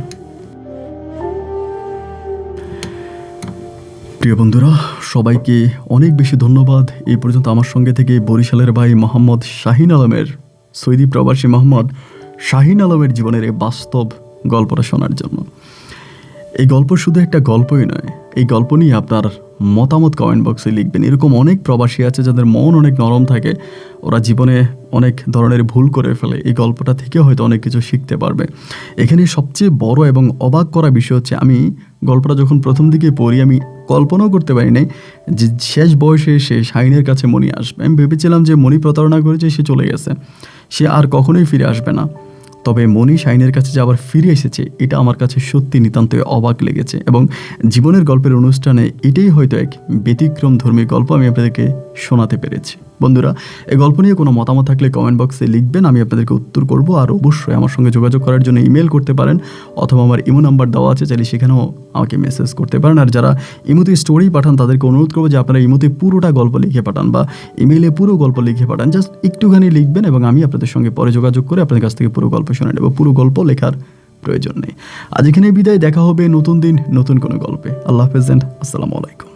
প্রিয় বন্ধুরা, সবাইকে অনেক বেশি ধন্যবাদ এই পর্যন্ত আমার সঙ্গে থেকে বরিশালের ভাই মোহাম্মদ শাহিন আলমের, সৌদি প্রবাসী মোহাম্মদ শাহিন আলমের জীবনের এই বাস্তব গল্পটা শোনার জন্য। এই গল্প শুধু একটা গল্পই নয়, এই গল্প নিয়ে আপনার মতামত কমেন্ট বক্সে লিখবেন। এরকম অনেক প্রবাসী আছে যাদের মন অনেক নরম থাকে, ওরা জীবনে অনেক ধরনের ভুল করে ফেলে, এই গল্পটা থেকে হয়তো অনেক কিছু শিখতে পারবে। এখানে সবচেয়ে বড় এবং অবাক করা বিষয় হচ্ছে, আমি গল্পটা যখন প্রথম দিকে পড়ি, আমি কল্পনাও করতে পারি নাই যে শেষ বয়সে সে শাহিনের কাছে মনি আসবে। আমি ভেবেছিলাম যে মনি প্রতারণা করেছে, সে চলে গেছে, সে আর কখনোই ফিরে আসবে না। তবে মনি শাহিনের কাছে যে আবার ফিরে এসেছে, এটা আমার কাছে সত্যি নিতান্তই অবাক লেগেছে। এবং জীবনের গল্পের অনুষ্ঠানে এটাই হয়তো এক ব্যতিক্রম ধর্মী গল্প আমি আপনাদেরকে শোনাতে পেরেছি। বন্ধুরা, এই গল্প নিয়ে কোনো মতামত থাকলে কমেন্ট বক্সে লিখবেন, আমি আপনাদেরকে উত্তর করব। আর অবশ্যই আমার সঙ্গে যোগাযোগ করার জন্য ইমেল করতে পারেন, অথবা আমার ইমো নাম্বার দেওয়া আছে, চাইলে সেখানেও আমাকে মেসেজ করতে পারেন। আর যারা ইমোতে স্টোরি পাঠান তাদেরকে অনুরোধ করবো যে আপনারা ইমোতে পুরোটা গল্প লিখে পাঠান বা ইমেইলে পুরো গল্প লিখে পাঠান। জাস্ট একটুখানি লিখবেন এবং আমি আপনাদের সঙ্গে পরে যোগাযোগ করে আপনাদের কাছ থেকে পুরো গল্প শুনে নেব। পুরো গল্প লেখার প্রয়োজন নেই। আজ এখানে বিদায়, দেখা হবে নতুন দিন নতুন কোনো গল্পে। আল্লাহ হাফেজ, আসসালামু আলাইকুম।